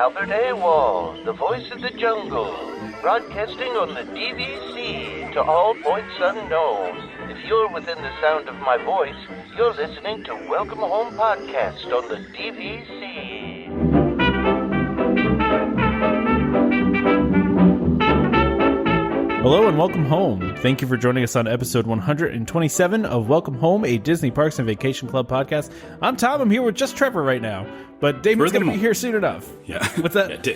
Albert Awol, the voice of the jungle, broadcasting on the DVC to all points unknown. If you're within the sound of my voice, you're listening to Welcome Home Podcast on the DVC. Hello and welcome home. Thank you for joining us on episode 127 of Welcome Home, a Disney Parks and Vacation Club podcast. I'm Tom. I'm here with just Trevor right now, but Damon's going to be here soon enough. Yeah. What's that?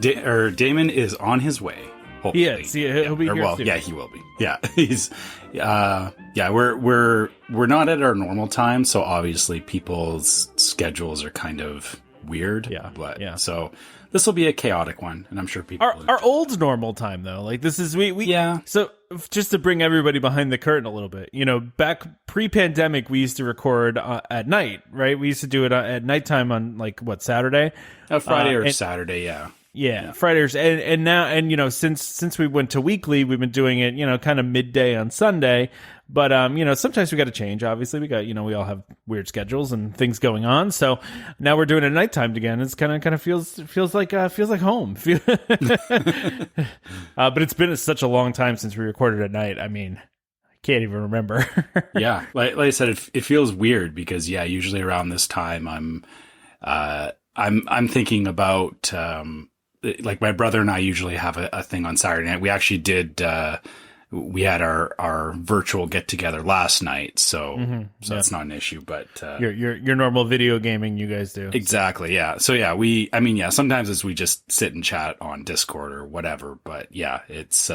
Yeah, Damon is on his way. Hopefully. He'll be here soon. Yeah, he will be. Yeah, he's. We're not at our normal time, so obviously people's schedules are kind of weird. Yeah. So this will be a chaotic one, and I'm sure people our old normal time though. Like this is we yeah. So just to bring everybody behind the curtain a little bit, back pre-pandemic, we used to record at night, right? We used to do it at nighttime on Saturday, Friday or Saturday, yeah. Yeah, Fridays, and now since we went to weekly, we've been doing it kind of midday on Sunday. But sometimes we got to change. Obviously, we all have weird schedules and things going on. So now we're doing it at nighttime again. It's kind of feels like home. But it's been such a long time since we recorded at night. I mean, I can't even remember. Yeah, like I said, it feels weird because usually around this time I'm thinking about. Like my brother and I usually have a thing on Saturday night. We actually did. We had our virtual get together last night, so that's not an issue. But your normal video gaming you guys do exactly, yeah. So sometimes we just sit and chat on Discord or whatever. But yeah, it's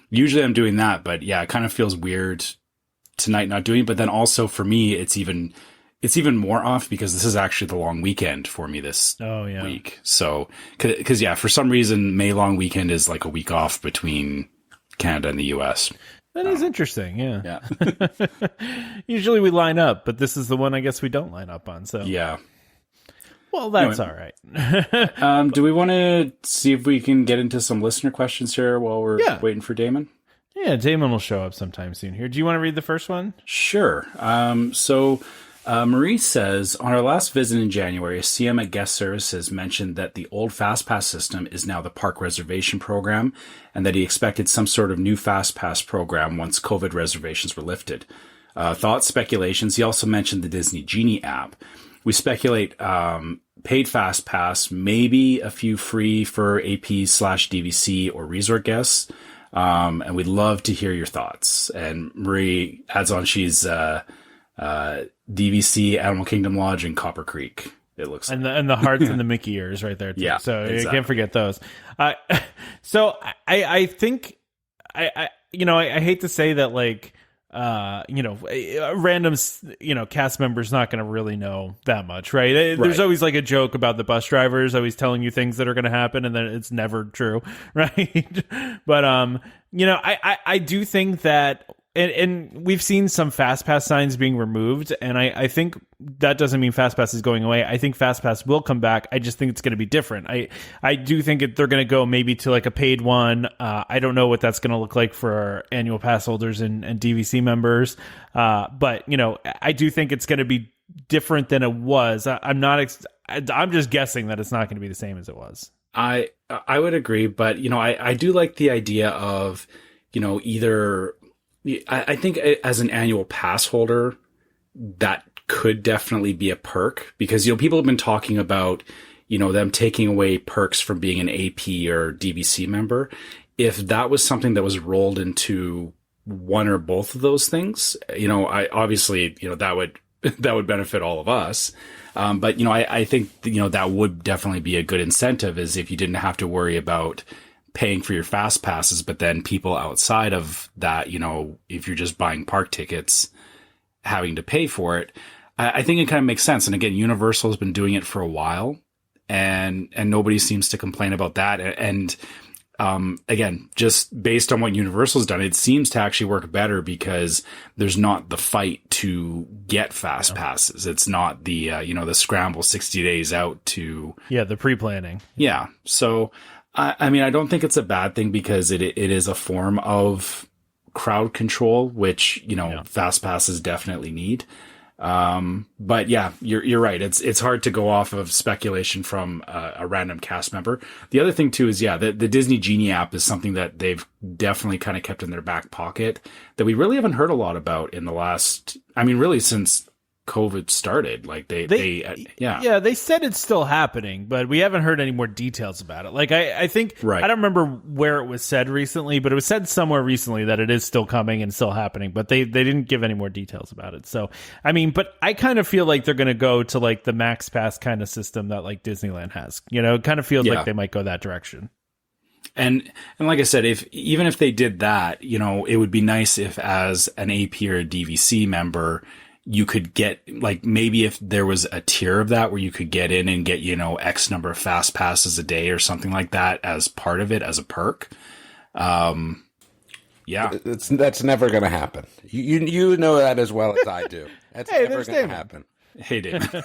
usually I'm doing that. But yeah, it kind of feels weird tonight not doing it. But then also for me, it's even more off because this is actually the long weekend for me this week. So, because for some reason, May long weekend is like a week off between Canada and the US. That is interesting. Yeah. Usually we line up, but this is the one I guess we don't line up on. So yeah. Well, that's all right. Do we want to see if we can get into some listener questions here while we're waiting for Damon? Yeah, Damon will show up sometime soon here. Do you want to read the first one? Sure. Marie says, on our last visit in January, a CM at Guest Services mentioned that the old FastPass system is now the park reservation program, and that he expected some sort of new FastPass program once COVID reservations were lifted. Thoughts, speculations. He also mentioned the Disney Genie app. We speculate paid FastPass, maybe a few free for AP/DVC or resort guests, and we'd love to hear your thoughts. And Marie adds on, she's DVC, Animal Kingdom Lodge, and Copper Creek. It looks and the hearts and the Mickey ears right there too. Yeah, so exactly. You can't forget those. So I think I hate to say that a random cast member's not going to really know that much, right? There's always like a joke about the bus drivers always telling you things that are going to happen, and then it's never true, right? But I do think that. And we've seen some FastPass signs being removed, and I think that doesn't mean FastPass is going away. I think FastPass will come back. I just think it's going to be different. I do think they're going to go maybe to like a paid one. I don't know what that's going to look like for our annual pass holders and DVC members. But I do think it's going to be different than it was. I'm just guessing that it's not going to be the same as it was. I would agree, but I do like the idea of either. I think as an annual pass holder, that could definitely be a perk because, people have been talking about, them taking away perks from being an AP or DVC member. If that was something that was rolled into one or both of those things, I obviously, that would benefit all of us. But, I think, that would definitely be a good incentive is if you didn't have to worry about paying for your fast passes, but then people outside of that, if you're just buying park tickets, having to pay for it, I think it kind of makes sense. And again, Universal has been doing it for a while, and nobody seems to complain about that. And again, just based on what Universal's done, it seems to actually work better because there's not the fight to get fast passes. It's not the the scramble 60 days out to the pre-planning. Yeah, so. I mean, I don't think it's a bad thing because it is a form of crowd control, which, fast passes definitely need. But yeah, you're right. It's hard to go off of speculation from a random cast member. The other thing too is, the Disney Genie app is something that they've definitely kind of kept in their back pocket that we really haven't heard a lot about in the last, really since COVID started. Like they said it's still happening, but we haven't heard any more details about it. Like I think, right. I don't remember where it was said recently, but it was said somewhere recently that it is still coming and still happening, but they didn't give any more details about it. So, but I kind of feel like they're going to go to like the Max Pass kind of system that like Disneyland has, it kind of feels like they might go that direction. And like I said, even if they did that, it would be nice if as an AP or a DVC member, you could get, like, maybe if there was a tier of that where you could get in and get, X number of fast passes a day or something like that as part of it, as a perk. That's never going to happen. You know that as well as I do. That's never going to happen. Hey, David.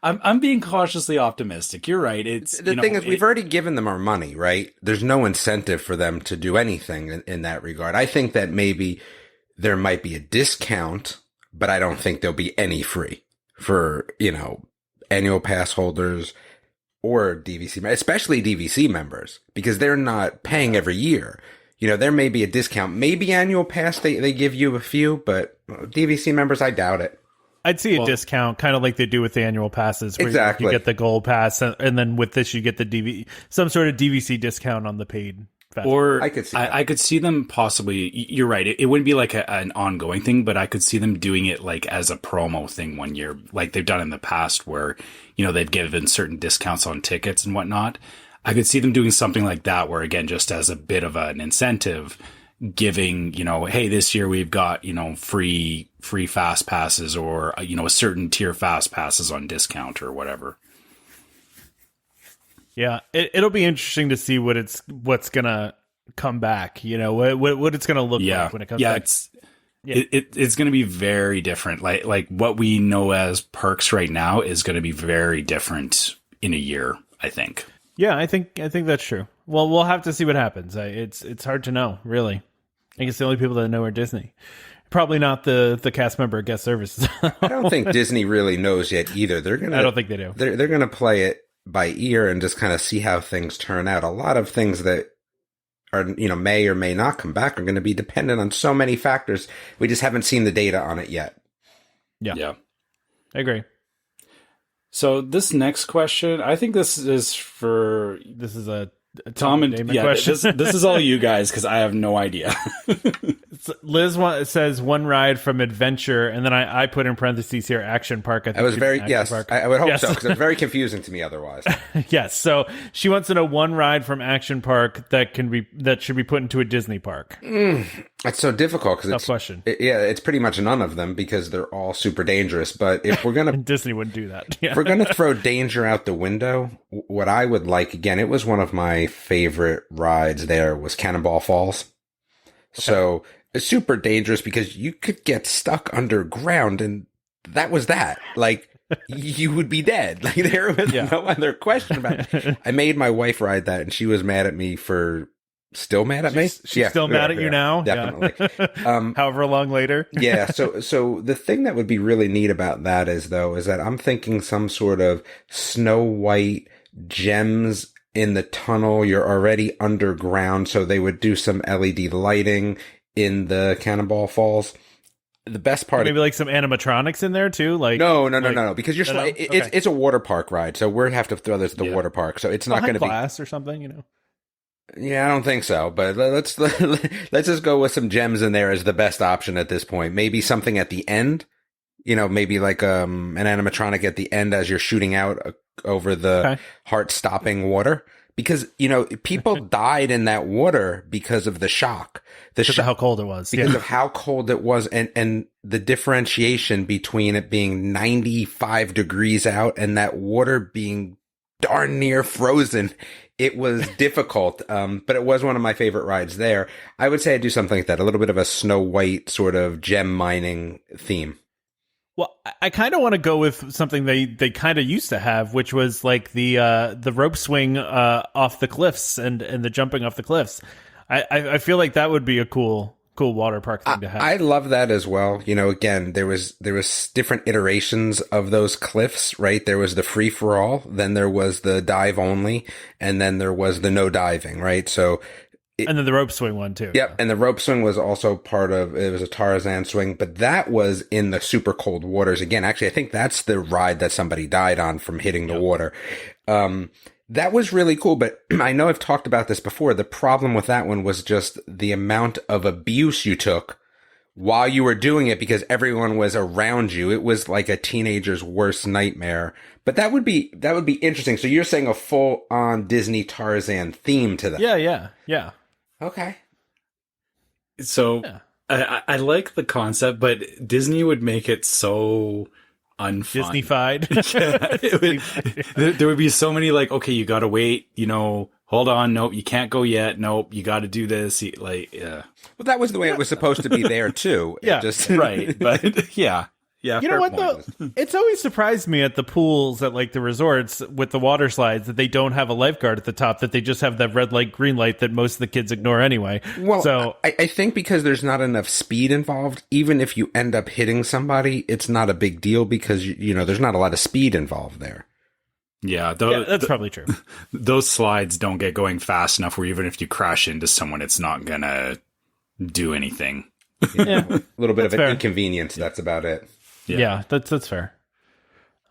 I'm being cautiously optimistic. You're right. The thing is, we've already given them our money, right? There's no incentive for them to do anything in that regard. I think that maybe there might be a discount, but I don't think there'll be any free for, annual pass holders or DVC, especially DVC members, because they're not paying every year. There may be a discount, maybe annual pass, they give you a few, but DVC members, I doubt it. I'd see a discount, kind of like they do with the annual passes. Where exactly. You get the gold pass, and then with this, you get the some sort of DVC discount on the paid. Or I could see them possibly. You're right. It wouldn't be like an ongoing thing, but I could see them doing it like as a promo thing one year, like they've done in the past, where they've given certain discounts on tickets and whatnot. I could see them doing something like that, where again, just as a bit of an incentive, giving hey, this year we've got free fast passes, or a certain tier fast passes on discount or whatever. Yeah, it'll be interesting to see what's gonna come back. What it's gonna look like when it comes back. It's going to be very different. Like what we know as perks right now is going to be very different in a year, I think. Yeah, I think that's true. Well, we'll have to see what happens. It's hard to know, really. I guess the only people that know are Disney. Probably not the cast member guest services. I don't think Disney really knows yet either. I don't think they do. They're going to play it by ear and just kind of see how things turn out. A lot of things that are, may or may not come back are going to be dependent on so many factors. We just haven't seen the data on it yet. Yeah. I agree. So this next question, I think this is a Tom and Damon question. This is all you guys, because I have no idea. Liz says one ride from Adventure, and then I put in parentheses here Action Park. I was very Park. I would hope so, because it's very confusing to me otherwise. Yes, so she wants to know one ride from Action Park that should be put into a Disney park. It's so difficult because tough question. It's pretty much none of them because they're all super dangerous. But if we're gonna Disney wouldn't do that. Yeah. If we're gonna throw danger out the window, what I would like, again, it was one of my favorite rides. There was Cannonball Falls. Okay. So it's super dangerous because you could get stuck underground, and that was that. Like you would be dead. Like there was no other question about it. I made my wife ride that, and she was mad at me for. Still mad at me? She's still mad at you now? Definitely. However long later? Yeah. So the thing that would be really neat about that is that I'm thinking some sort of Snow White gems in the tunnel. You're already underground, so they would do some LED lighting in the Cannonball Falls. The best part, maybe like some animatronics in there too. Like no, because it's a water park ride, so we're have to throw this to the water park, so it's not going to be glass or something, Yeah, I don't think so, but let's just go with some gems in there as the best option at this point. Maybe something at the end, maybe like an animatronic at the end as you're shooting out over the heart-stopping water. Because, people died in that water because of the shock. Because of how cold it was. Because of how cold it was and the differentiation between it being 95 degrees out and that water being darn near frozen. It was difficult, but it was one of my favorite rides there. I would say I'd do something like that, a little bit of a Snow White sort of gem mining theme. Well, I kind of want to go with something they kind of used to have, which was like the rope swing off the cliffs and the jumping off the cliffs. I feel like that would be a cool cool water park thing to have. I love that as well. You know, again, there was different iterations of those cliffs, right? There was the free for all, then there was the dive only, and then there was the no diving, right? So, and then the rope swing one too. Yep, and the rope swing was also it was a Tarzan swing, but that was in the super cold waters. Again, actually, I think that's the ride that somebody died on from hitting the water. That was really cool, but I know I've talked about this before. The problem with that one was just the amount of abuse you took while you were doing it because everyone was around you. It was like a teenager's worst nightmare. But that would be interesting. So you're saying a full-on Disney Tarzan theme to that? Yeah. Okay. So I like the concept, but Disney would make it so unfun. Disney-fied. There would be so many like, okay, you gotta wait, hold on, nope, you can't go yet, nope, you gotta do this, Well, that was the way it was supposed to be there too. Yeah, right, but yeah. You know what though? It's always surprised me at the pools at like the resorts with the water slides that they don't have a lifeguard at the top, that they just have that red light, green light that most of the kids ignore anyway. Well, so I think because there's not enough speed involved, even if you end up hitting somebody, it's not a big deal because, there's not a lot of speed involved there. Yeah, that's probably true. Those slides don't get going fast enough where even if you crash into someone, it's not gonna do anything. Yeah, a little bit of an fair. Inconvenience. That's about it. Yeah, that's fair.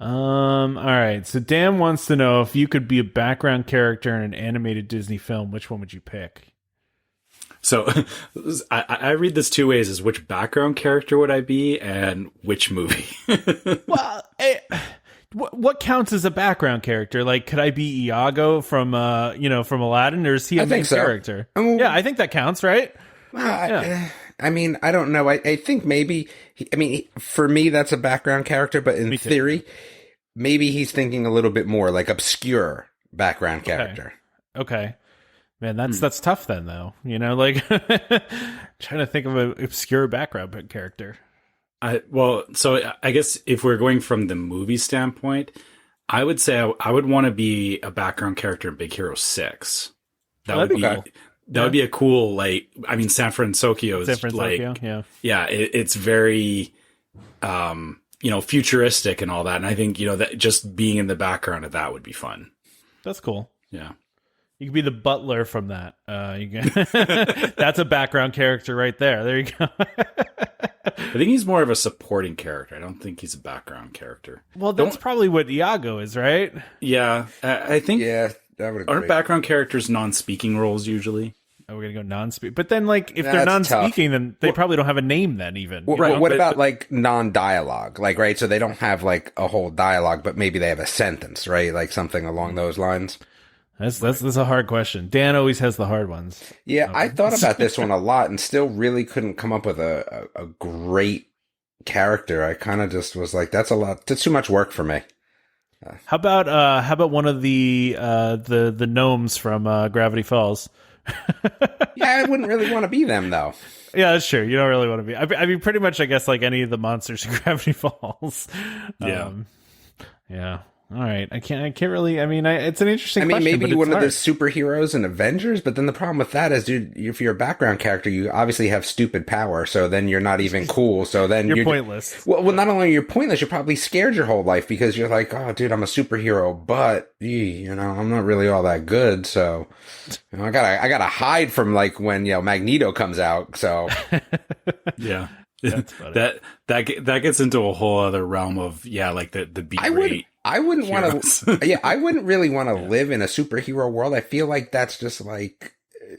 All right. So Dan wants to know if you could be a background character in an animated Disney film, which one would you pick? So I read this two ways: is which background character would I be, and which movie? Well, what counts as a background character? Like, could I be Iago from from Aladdin, or is he a main character? Yeah, I think that counts, right? I mean, I don't know. I think maybe, for me, that's a background character, but in theory, maybe he's thinking a little bit more like obscure background character. Okay. Man, that's tough then, though. Trying to think of an obscure background character. So I guess if we're going from the movie standpoint, I would say I would want to be a background character in Big Hero 6. That would be... Okay. That would be a cool, San Francisco is it's very, futuristic and all that. And I think, that just being in the background of that would be fun. That's cool. Yeah. You could be the butler from that. That's a background character right there. There you go. I think he's more of a supporting character. I don't think he's a background character. Well, that's probably what Iago is, right? Yeah. I think... Yeah. Aren't background characters non-speaking roles usually? Oh, we're gonna go non-speak. But then, if they're non-speaking, then they probably don't have a name. Then even right. What about non-dialogue? Right, so they don't have a whole dialogue, but maybe they have a sentence, right? Like something along those lines. That's a hard question. Dan always has the hard ones. Yeah, I thought about this one a lot and still really couldn't come up with a great character. I kind of just was like, that's a lot. That's too much work for me. How about one of the gnomes from Gravity Falls? Yeah, I wouldn't really want to be them though. Yeah, that's true. You don't really want to be. I mean, pretty much, I guess, like any of the monsters in Gravity Falls. Yeah. Yeah. All right. I can't really. I mean, it's an interesting question. Maybe one of the superheroes in Avengers, but then the problem with that is, dude, if you're a background character, you obviously have stupid power, so then you're not even cool. So then you're pointless. Well, not only are you pointless, you're probably scared your whole life because you're like, oh, dude, I'm a superhero, but I'm not really all that good. So I gotta hide from when Magneto comes out. So yeah. that gets into a whole other realm of the B rate. I wouldn't want to. Yeah, I wouldn't really want to live in a superhero world. I feel like that's just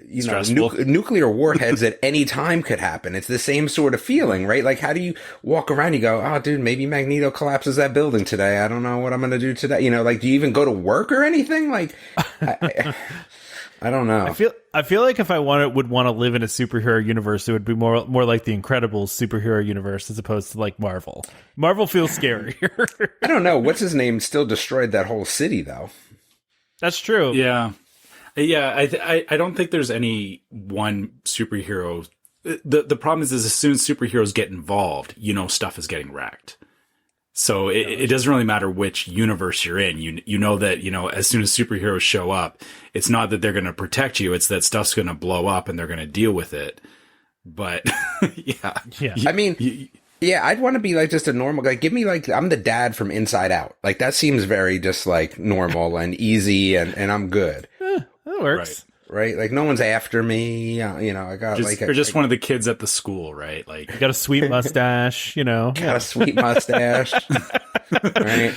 nuclear warheads at any time could happen. It's the same sort of feeling, right? Like, how do you walk around? You go, oh, dude, maybe Magneto collapses that building today. I don't know what I'm going to do today. Do you even go to work or anything? I don't know. I feel like if I would want to live in a superhero universe, it would be more like the Incredibles superhero universe as opposed to Marvel. Marvel feels scarier. I don't know. What's his name still destroyed that whole city though. That's true. Yeah. I don't think there's any one superhero. The problem is as soon as superheroes get involved, stuff is getting wrecked. So it doesn't really matter which universe you're in. You know that, as soon as superheroes show up, it's not that they're going to protect you. It's that stuff's going to blow up and they're going to deal with it. but yeah. I mean, yeah, I'd want to be like just a normal guy. Give me like, I'm the dad from Inside Out. Like that seems very just like normal and easy and I'm good. That works. Right? Like no one's after me. I got one of the kids at the school, right? Like you got a sweet mustache, Got a sweet mustache. Right?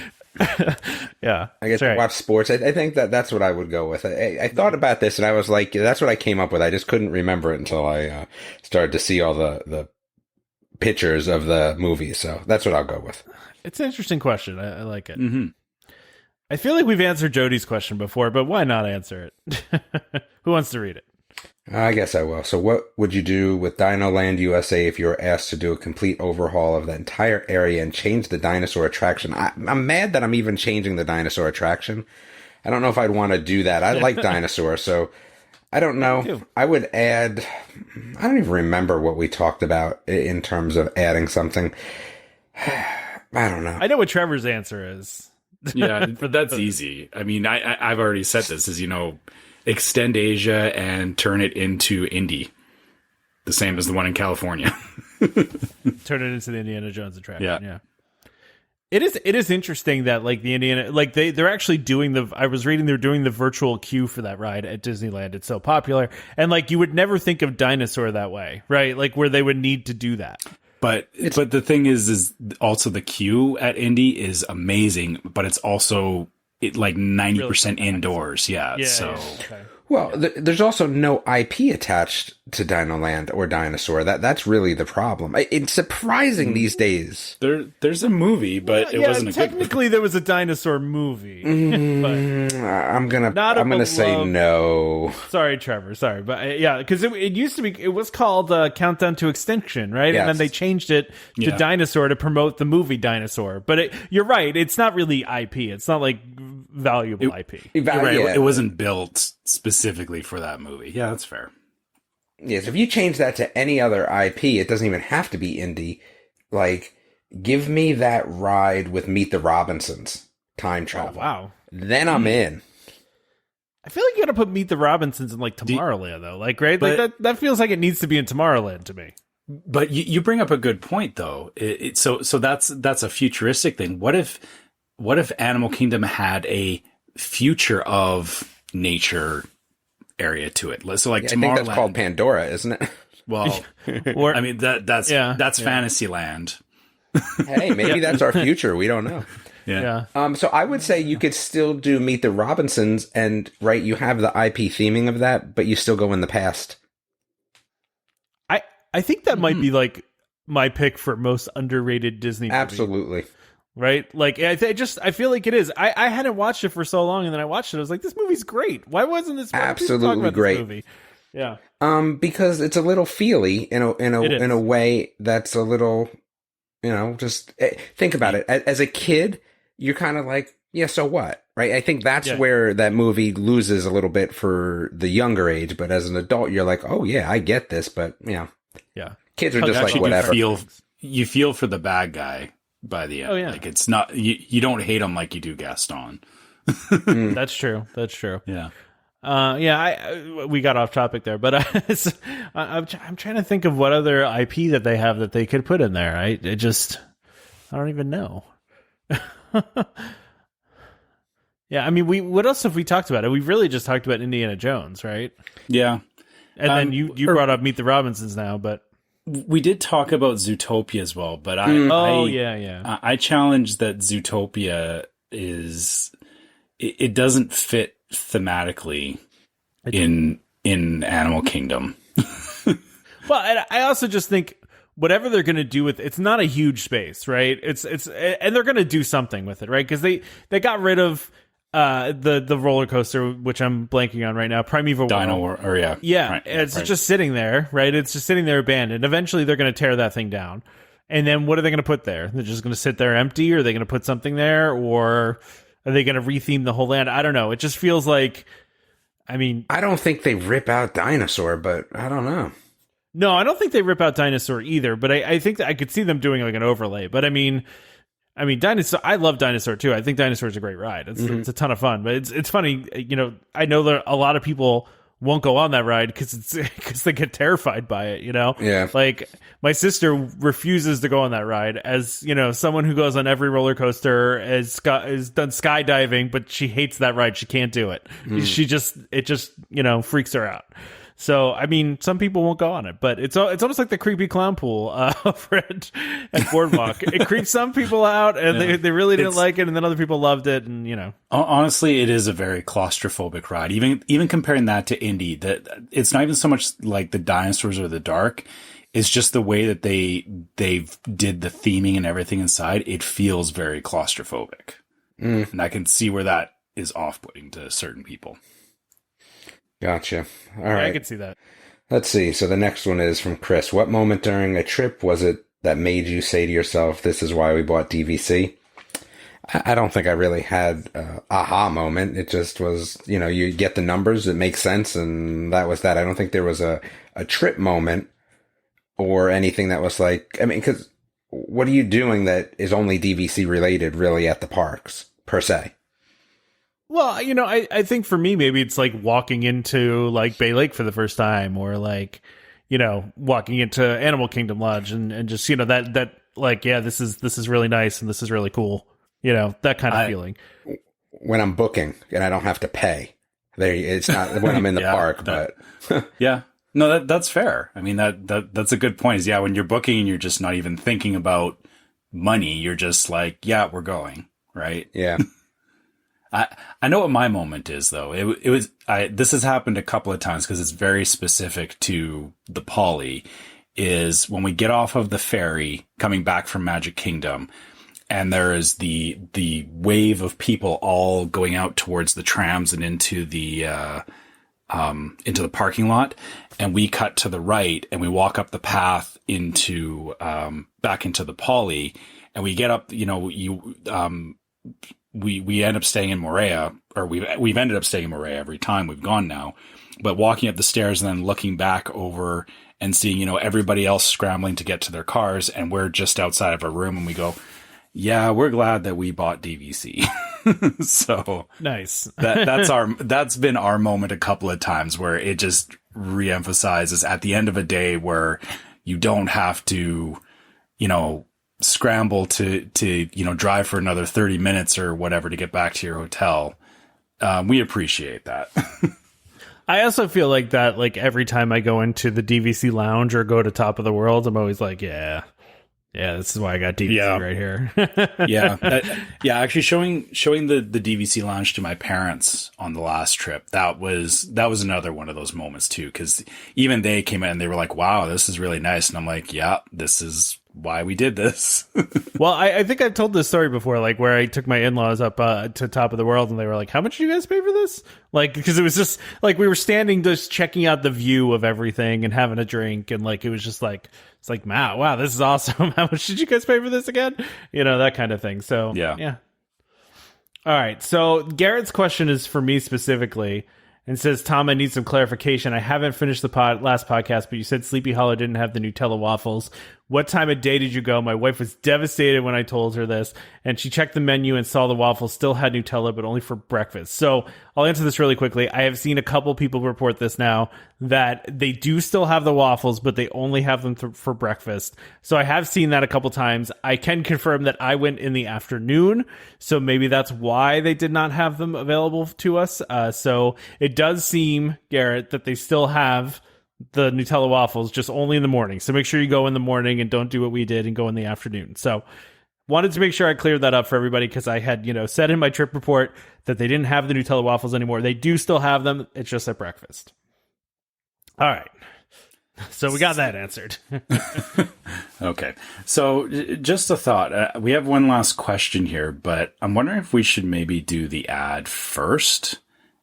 Yeah. I get to watch sports. I think that's what I would go with. I thought about this and I was like, that's what I came up with. I just couldn't remember it until I started to see all the pictures of the movie. So that's what I'll go with. It's an interesting question. I like it. Mm-hmm. I feel like we've answered Jody's question before, but why not answer it? Who wants to read it? I guess I will. So what would you do with Dino Land USA if you were asked to do a complete overhaul of the entire area and change the dinosaur attraction? I'm mad that I'm even changing the dinosaur attraction. I don't know if I'd want to do that. I like dinosaurs, so I don't know. I would add... I don't even remember what we talked about in terms of adding something. I don't know. I know what Trevor's answer is. Yeah, but that's easy. I mean, I've already said this is, extend Asia and turn it into Indy. The same as the one in California. Turn it into the Indiana Jones attraction. Yeah. It is interesting that like the Indiana, like they're actually doing I was reading they're doing the virtual queue for that ride at Disneyland. It's so popular. And like you would never think of dinosaur that way, right? Like where they would need to do that. But the thing is also the queue at Indy is amazing, but it's also like 90% indoors. Yeah. So. Yeah, okay. Well, there's also no IP attached to Dino Land or Dinosaur. That's really the problem. It's surprising these days. There's a movie, but it wasn't a good movie. Technically, there was a dinosaur movie. I'm gonna say no. Sorry, Trevor. Sorry, but because it used to be. It was called Countdown to Extinction, right? Yes. And then they changed it to Dinosaur to promote the movie Dinosaur. But you're right. It's not really IP. It's not like valuable IP. You're right. It wasn't built specifically for that movie. Yeah, that's fair. Yes, if you change that to any other IP, it doesn't even have to be Indy. Like, give me that ride with Meet the Robinsons, time travel. Oh, wow. Then I'm in. I feel like you gotta put Meet the Robinsons in like Tomorrowland, though. Like, right? But, like that feels like it needs to be in Tomorrowland to me. But you bring up a good point, though. So that's a futuristic thing. What if Animal Kingdom had a future of nature area to it? So like I think that's called Pandora, isn't it? Well, I mean that's Fantasyland. Hey, maybe that's our future. We don't know. Yeah. So I would say you could still do Meet the Robinsons, and you have the IP theming of that, but you still go in the past. I think that might be like my pick for most underrated Disney movie. Absolutely. Right? Like, I feel like it is. I hadn't watched it for so long, and then I watched it. I was like, this movie's great. Why wasn't this absolutely great? This movie? Yeah. Because it's a little feely in a way that's a little, just think about it. As a kid, you're kind of like, yeah, so what? Right? I think that's where that movie loses a little bit for the younger age. But as an adult, you're like, oh, yeah, I get this. But, yeah. Kids are just like, whatever. You feel for the bad guy by the end. Oh, yeah. Like, it's not, you don't hate him like you do Gaston. That's true. Yeah. We got off topic there, but I'm trying to think of what other IP that they have that they could put in there. I don't even know. Yeah, I mean, what else have we talked about? We've really just talked about Indiana Jones, right? Yeah. And then you brought up Meet the Robinsons now, but we did talk about Zootopia as well. But I challenge that Zootopia is it doesn't fit thematically in Animal Kingdom. Well, I also just think whatever they're going to do with it's not a huge space, right? It's and they're going to do something with it, right? Because they got rid of the roller coaster, which I'm blanking on right now, Primeval Dino World. It's just sitting there, right? It's just sitting there abandoned. Eventually, they're going to tear that thing down, and then what are they going to put there? They're just going to sit there empty, or are they going to put something there, or are they going to retheme the whole land? I don't know. It just feels like, I mean, I don't think they rip out Dinosaur, but I don't know. No, I don't think they rip out Dinosaur either, but I think that I could see them doing like an overlay. But I mean, Dinosaur. I love Dinosaur too. I think Dinosaur is a great ride. It's a ton of fun. But it's funny, I know that a lot of people won't go on that ride because they get terrified by it, you know? Yeah. Like, my sister refuses to go on that ride as, you know, someone who goes on every roller coaster, has done skydiving, but she hates that ride. She can't do it. It just, you know, freaks her out. So, I mean, some people won't go on it, but it's almost like the creepy clown pool over at Boardwalk. It creeps some people out, and they really didn't like it, and then other people loved it, and, you know. Honestly, it is a very claustrophobic ride. Even comparing that to Indy, that it's not even so much like the dinosaurs or the dark. It's just the way that they did the theming and everything inside. It feels very claustrophobic, and I can see where that is off-putting to certain people. Gotcha. All right. I can see that. Let's see. So the next one is from Chris. What moment during a trip was it that made you say to yourself, this is why we bought DVC? I don't think I really had an aha moment. It just was, you know, you get the numbers, it makes sense, and that was that. I don't think there was a trip moment or anything that was like, I mean, because what are you doing that is only DVC related really at the parks, per se? Well, you know, I think for me, maybe it's like walking into like Bay Lake for the first time, or like, you know, walking into Animal Kingdom Lodge and just, you know, that like, yeah, this is really nice and this is really cool. You know, that kind of feeling. When I'm booking and I don't have to pay, it's not when I'm in the park, but yeah, no, that's fair. I mean, that's a good point. Is when you're booking and you're just not even thinking about money, you're just like, yeah, we're going, right? Yeah. I know what my moment is, though. This has happened a couple of times because it's very specific to the Poly, is when we get off of the ferry coming back from Magic Kingdom, and there is the wave of people all going out towards the trams and into the parking lot, and we cut to the right and we walk up the path into back into the Poly, and we get up, you know, we end up staying in Moorea, or we've ended up staying in Moorea every time we've gone now, but walking up the stairs and then looking back over and seeing, you know, everybody else scrambling to get to their cars, and we're just outside of our room, and we go, yeah, we're glad that we bought DVC. So nice. that's been our moment a couple of times, where it just reemphasizes at the end of a day where you don't have to, you know, scramble to, you know, drive for another 30 minutes or whatever to get back to your hotel. We appreciate that. I also feel like that, like every time I go into the DVC lounge or go to Top of the World, I'm always like, yeah, this is why I got DVC right here. Yeah. Actually showing the DVC lounge to my parents on the last trip, that was another one of those moments too. 'Cause even they came in and they were like, wow, this is really nice. And I'm like, yeah, this is why we did this. Well, I think I've told this story before, like where I took my in-laws up to Top of the World, and they were like, how much did you guys pay for this? Like, because it was just like we were standing just checking out the view of everything and having a drink, and like it was just like, it's like, wow, this is awesome. How much did you guys pay for this again? You know, that kind of thing. So yeah. All right, so Garrett's question is for me specifically, and says, Tom, I need some clarification. I haven't finished the last podcast, but you said Sleepy Hollow didn't have the Nutella waffles. What time of day did you go? My wife was devastated when I told her this, and she checked the menu and saw the waffles still had Nutella, but only for breakfast. So I'll answer this really quickly. I have seen a couple people report this now, that they do still have the waffles, but they only have them for breakfast. So I have seen that a couple times. I can confirm that I went in the afternoon, so maybe that's why they did not have them available to us. So it does seem, Garrett, that they still have the Nutella waffles, just only in the morning. So make sure you go in the morning and don't do what we did and go in the afternoon. So wanted to make sure I cleared that up for everybody, because I had, you know, said in my trip report that they didn't have the Nutella waffles anymore. They do still have them. It's just at breakfast. All right. So we got that answered. Okay. So just a thought. We have one last question here, but I'm wondering if we should maybe do the ad first,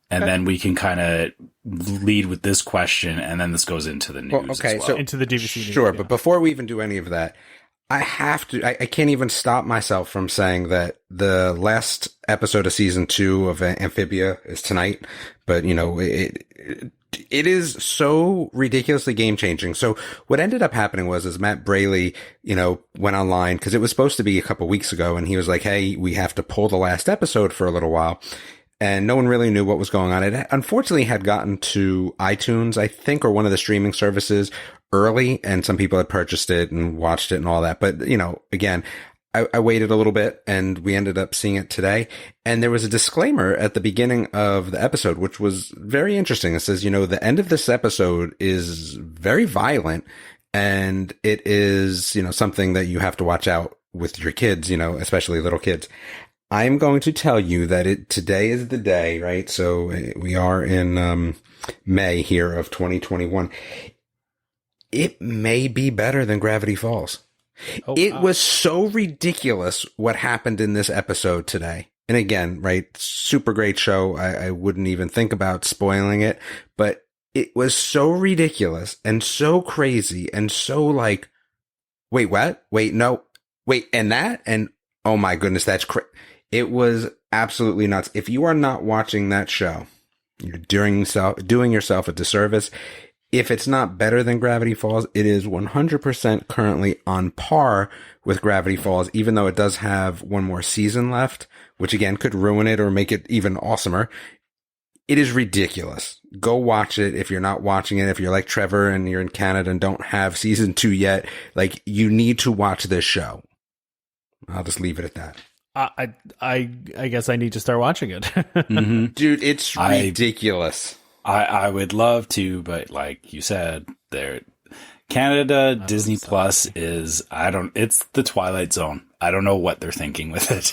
and then we can kind of lead with this question, and then this goes into the news. Okay, as well. so into the DVC news. Sure, but before we even do any of that, I can't even stop myself from saying that the last episode of season 2 of Amphibia is tonight, but you know, it is so ridiculously game changing. So what ended up happening was Matt Braley, you know, went online, because it was supposed to be a couple weeks ago, and he was like, hey, we have to pull the last episode for a little while. and no one really knew what was going on. It unfortunately had gotten to iTunes, I think, or one of the streaming services early, and some people had purchased it and watched it and all that. But, again, I waited a little bit and we ended up seeing it today. And there was a disclaimer at the beginning of the episode, which was very interesting. It says, the end of this episode is very violent, and it is, something that you have to watch out with your kids, especially little kids. I'm going to tell you that today is the day, right? So we are in May here of 2021. It may be better than Gravity Falls. It was so ridiculous what happened in this episode today. And again, right, super great show. I wouldn't even think about spoiling it, but it was so ridiculous and so crazy and so like, wait, what? Wait, no, wait, and that? And oh my goodness, that's crazy. It was absolutely nuts. If you are not watching that show, you're doing yourself a disservice. If it's not better than Gravity Falls, it is 100% currently on par with Gravity Falls, even though it does have one more season left, which again could ruin it or make it even awesomer. It is ridiculous. Go watch it if you're not watching it. If you're like Trevor and you're in Canada and don't have season 2 yet, like, you need to watch this show. I'll just leave it at that. I guess I need to start watching it. Mm-hmm. Dude, it's ridiculous. I would love to, but like you said, Canada Disney Plus is, it's the Twilight Zone. I don't know what they're thinking with it.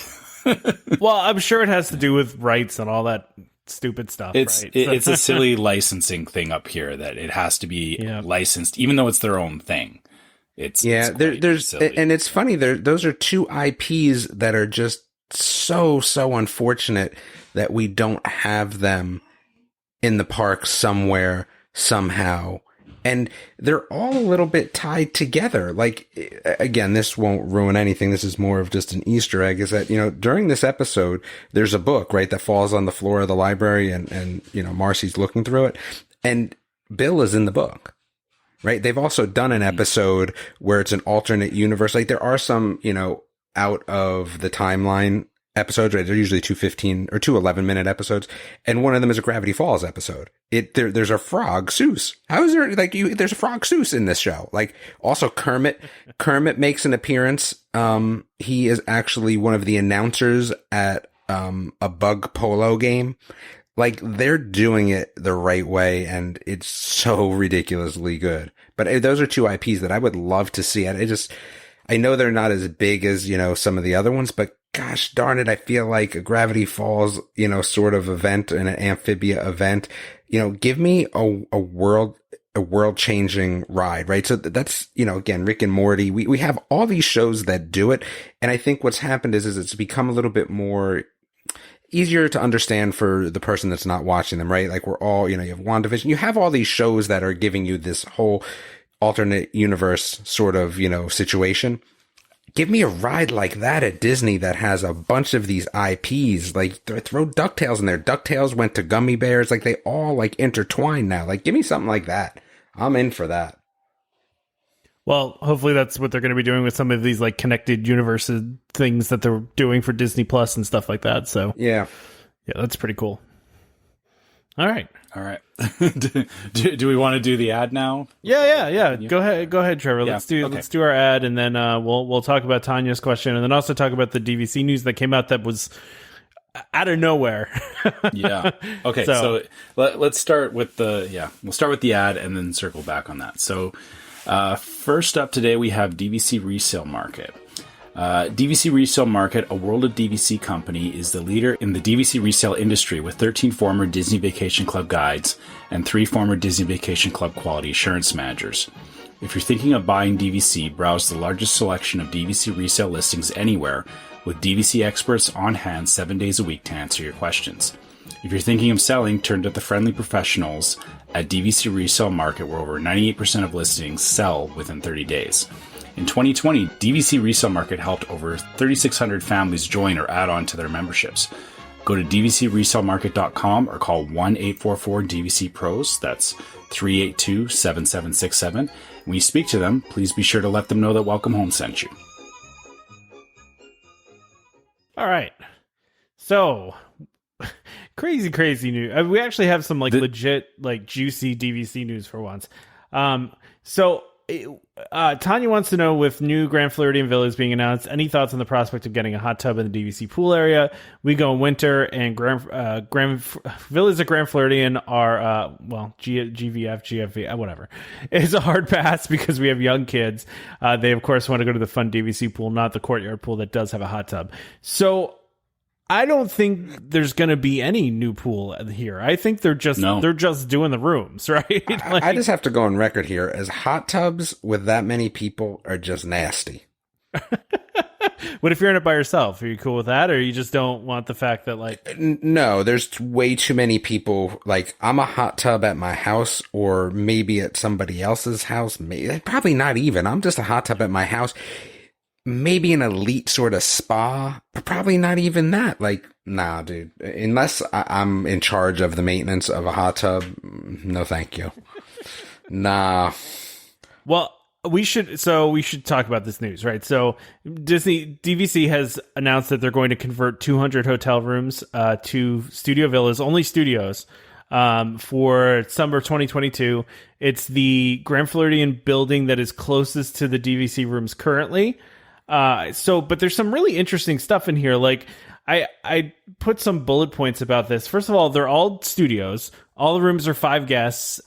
Well, I'm sure it has to do with rights and all that stupid stuff. It's a silly licensing thing up here that it has to be licensed, even though it's their own thing. It's silly. And it's funny. Those are two IPs that are just so unfortunate that we don't have them in the park somewhere, somehow. And they're all a little bit tied together. Like, again, this won't ruin anything. This is more of just an Easter egg, is that, during this episode, there's a book, right, that falls on the floor of the library, and Marcy's looking through it, and Bill is in the book, right? They've also done an episode where it's an alternate universe. Like, there are some, out of the timeline episodes, right? They're usually 2:15 or 2:11-minute episodes, and one of them is a Gravity Falls episode. There's a frog, Seuss. How is there there's a frog Seuss in this show? Like, also Kermit makes an appearance. He is actually one of the announcers at a bug polo game. Like, they're doing it the right way, and it's so ridiculously good. But those are two IPs that I would love to see. I know they're not as big as, some of the other ones, but gosh darn it, I feel like a Gravity Falls, sort of event and an Amphibia event, give me a world changing ride, right? So that's, again, Rick and Morty. We have all these shows that do it. And I think what's happened is it's become a little bit more easier to understand for the person that's not watching them, right? Like, we're all, you have WandaVision. You have all these shows that are giving you this whole alternate universe sort of, situation. Give me a ride like that at Disney that has a bunch of these IPs. Like, throw DuckTales in there. DuckTales went to Gummy Bears. Like, they all, like, intertwine now. Like, give me something like that. I'm in for that. Well, hopefully that's what they're going to be doing with some of these, like, connected universes things that they're doing for Disney Plus and stuff like that. So, yeah, that's pretty cool. All right. do we want to do the ad now? Yeah. Go ahead, Trevor. Yeah. Let's do our ad, and then we'll talk about Tanya's question, and then also talk about the DVC news that came out that was out of nowhere. Yeah. Okay. So let's start with we'll start with the ad and then circle back on that. So first up today we have DVC Resale Market. DVC Resale Market, a World of DVC company, is the leader in the DVC resale industry with 13 former Disney Vacation Club guides and 3 former Disney Vacation Club quality assurance managers. If you're thinking of buying DVC, browse the largest selection of DVC resale listings anywhere, with DVC experts on hand 7 days a week to answer your questions. If you're thinking of selling, turn to the friendly professionals at DVC Resale Market, where over 98% of listings sell within 30 days. In 2020, DVC Resale Market helped over 3,600 families join or add on to their memberships. Go to dvcresalemarket.com or call 1-844-DVC-PROS. That's 382-7767. When you speak to them, please be sure to let them know that Welcome Home sent you. All right. So, crazy news. We actually have some legit, juicy DVC news for once. Tanya wants to know, with new Grand Floridian villas being announced, any thoughts on the prospect of getting a hot tub in the DVC pool area? We go in winter, and villas at Grand Floridian are, GVF, whatever. It's a hard pass because we have young kids. They, of course, want to go to the fun DVC pool, not the courtyard pool that does have a hot tub. So I don't think there's going to be any new pool here. I think they're just doing the rooms, right? I just have to go on record here as hot tubs with that many people are just nasty. What if you're in it by yourself? Are you cool with that, or you just don't want the fact that No, there's way too many people. I'm a hot tub at my house, or maybe at somebody else's house. Probably not even. I'm just a hot tub at my house. Maybe an elite sort of spa, but probably not even that. Nah, dude. Unless I'm in charge of the maintenance of a hot tub, no thank you. Nah. Well, we should talk about this news, right? So DVC has announced that they're going to convert 200 hotel rooms to studio villas, only studios, for summer 2022. It's the Grand Floridian building that is closest to the DVC rooms currently. But there's some really interesting stuff in here. I put some bullet points about this. First of all, they're all studios. All the rooms are 5 guests,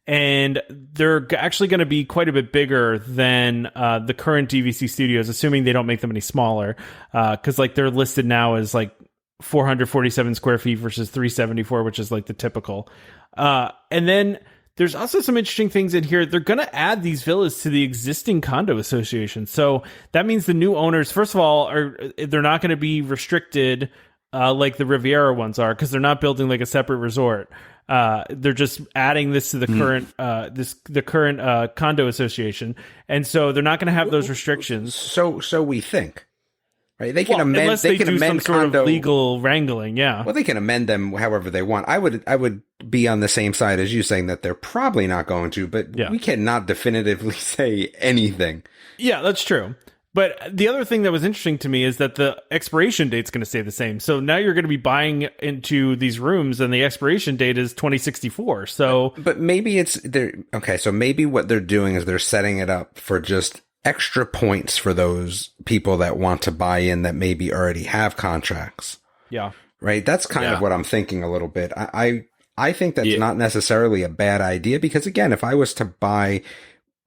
and they're actually going to be quite a bit bigger than the current DVC studios, assuming they don't make them any smaller. Because they're listed now as 447 square feet versus 374, which is the typical. And then there's also some interesting things in here. They're going to add these villas to the existing condo association. So that means the new owners, first of all, they're not going to be restricted like the Riviera ones are, because they're not building a separate resort. They're just adding this to the current condo association, and so they're not going to have those restrictions. So we think. Right, they can amend. Unless they can do amend some sort condo of legal wrangling. Yeah. Well, they can amend them however they want. I would be on the same side as you, saying that they're probably not going to, but we cannot definitively say anything. Yeah, that's true. But the other thing that was interesting to me is that the expiration date's going to stay the same. So now you're going to be buying into these rooms, and the expiration date is 2064. So, but maybe okay. So maybe what they're doing is they're setting it up for just extra points for those people that want to buy in that maybe already have contracts. Yeah. Right. That's kind of what I'm thinking a little bit. I think that's not necessarily a bad idea, because again, if I was to buy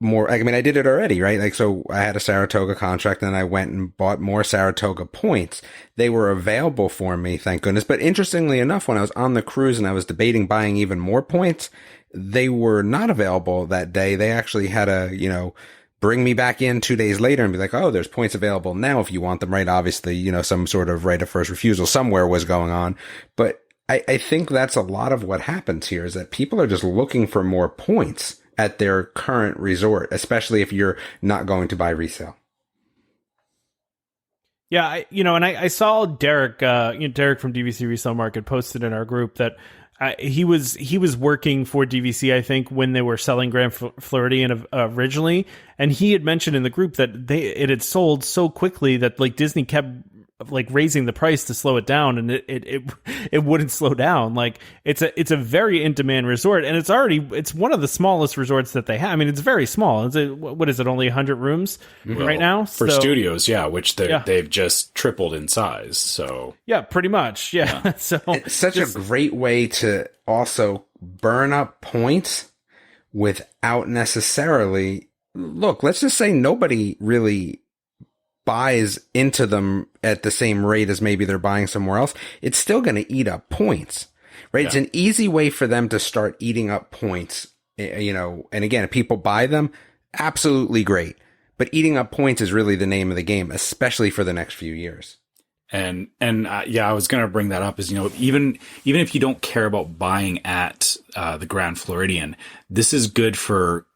more, I did it already, right? So I had a Saratoga contract and I went and bought more Saratoga points. They were available for me, thank goodness. But interestingly enough, when I was on the cruise and I was debating buying even more points, they were not available that day. They actually had a, bring me back in 2 days later and be like, oh, there's points available now if you want them, right? Obviously, some sort of right of first refusal somewhere was going on. But I think that's a lot of what happens here, is that people are just looking for more points at their current resort, especially if you're not going to buy resale. Yeah, I saw Derek, Derek from DVC Resale Market posted in our group that he was working for DVC, I think, when they were selling Grand Floridian originally, and he had mentioned in the group that it had sold so quickly that Disney kept raising the price to slow it down, and it wouldn't slow down. It's a very in demand resort, and it's one of the smallest resorts that they have. It's very small. What is it? Only 100 rooms right now for studios, which they've just tripled in size. So yeah, pretty much, yeah. So it's such a great way to also burn up points without necessarily. Look, let's just say nobody really buys into them at the same rate as maybe they're buying somewhere else. It's still going to eat up points, right? Yeah. It's an easy way for them to start eating up points, and again, if people buy them, absolutely great. But eating up points is really the name of the game, especially for the next few years. And I was going to bring that up, is, even if you don't care about buying at the Grand Floridian, this is good for,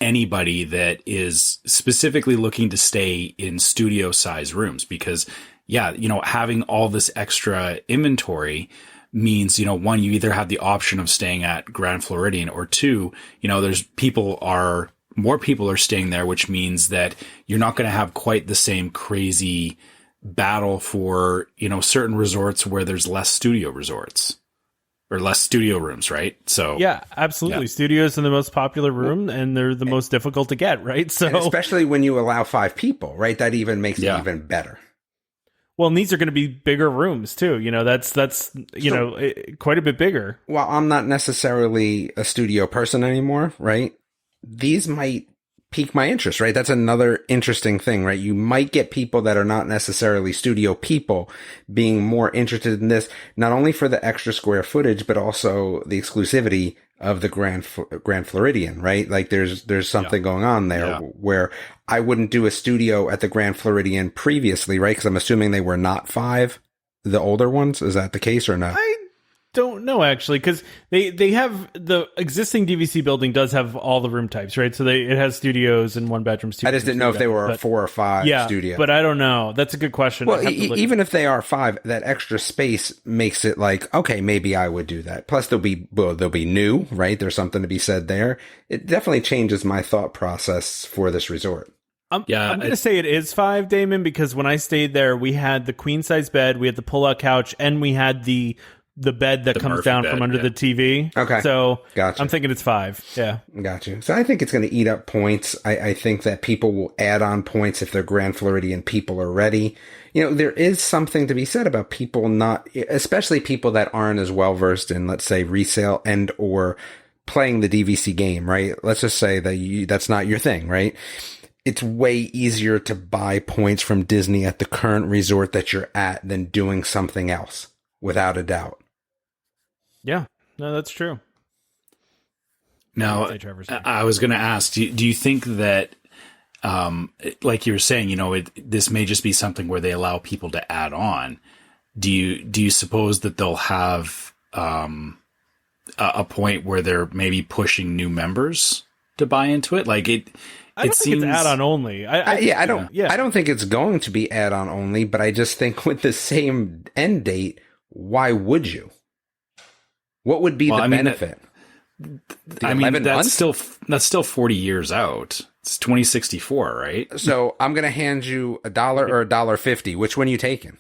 anybody that is specifically looking to stay in studio size rooms, because having all this extra inventory means, one, you either have the option of staying at Grand Floridian, or two, more people are staying there, which means that you're not going to have quite the same crazy battle for, certain resorts where there's less studio resorts or less studio rooms, right? So yeah, absolutely. Studios are the most popular room, and they're the most difficult to get, right? So and especially when you allow 5 people, right? That even makes it even better. Well, and these are going to be bigger rooms too. That's quite a bit bigger. Well, I'm not necessarily a studio person anymore, right? These might pique my interest, right? That's another interesting thing, right? You might get people that are not necessarily studio people being more interested in this, not only for the extra square footage, but also the exclusivity of the Grand Floridian, right? Like there's something going on there where I wouldn't do a studio at the Grand Floridian previously, right? Because I'm assuming they were not 5, the older ones. Is that the case or not? I don't know, actually, because they have the existing DVC building does have all the room types, right? So it has studios and 1-bedrooms. I just didn't know if they were a 4 or 5 studio. But I don't know. That's a good question. Well, even if they are 5, that extra space makes it like, okay, maybe I would do that. Plus they'll be new, right? There's something to be said there. It definitely changes my thought process for this resort. I'm going to say it is 5, Damon, because when I stayed there, we had the queen size bed, we had the pull-out couch, and we had the bed that comes Murphy down bed, from under the TV. Okay. So gotcha. I'm thinking it's 5. Yeah. Got you. So I think it's going to eat up points. I think that people will add on points if their Grand Floridian people are ready. There is something to be said about people not, especially people that aren't as well versed in, let's say, resale and or playing the DVC game, right? Let's just say that that's not your thing, right? It's way easier to buy points from Disney at the current resort that you're at than doing something else, without a doubt. Yeah, no, that's true. Now, I was going to ask, do you think that, like you were saying, this may just be something where they allow people to add on. Do you suppose that they'll have a point where they're maybe pushing new members to buy into it? Like I don't think it's add-on only. I don't think it's going to be add-on only, but I just think with the same end date, why would you? What would be the benefit? That's still 40 years out. It's 2064, right? So I'm going to hand you $1 or $1.50. Which one are you taking?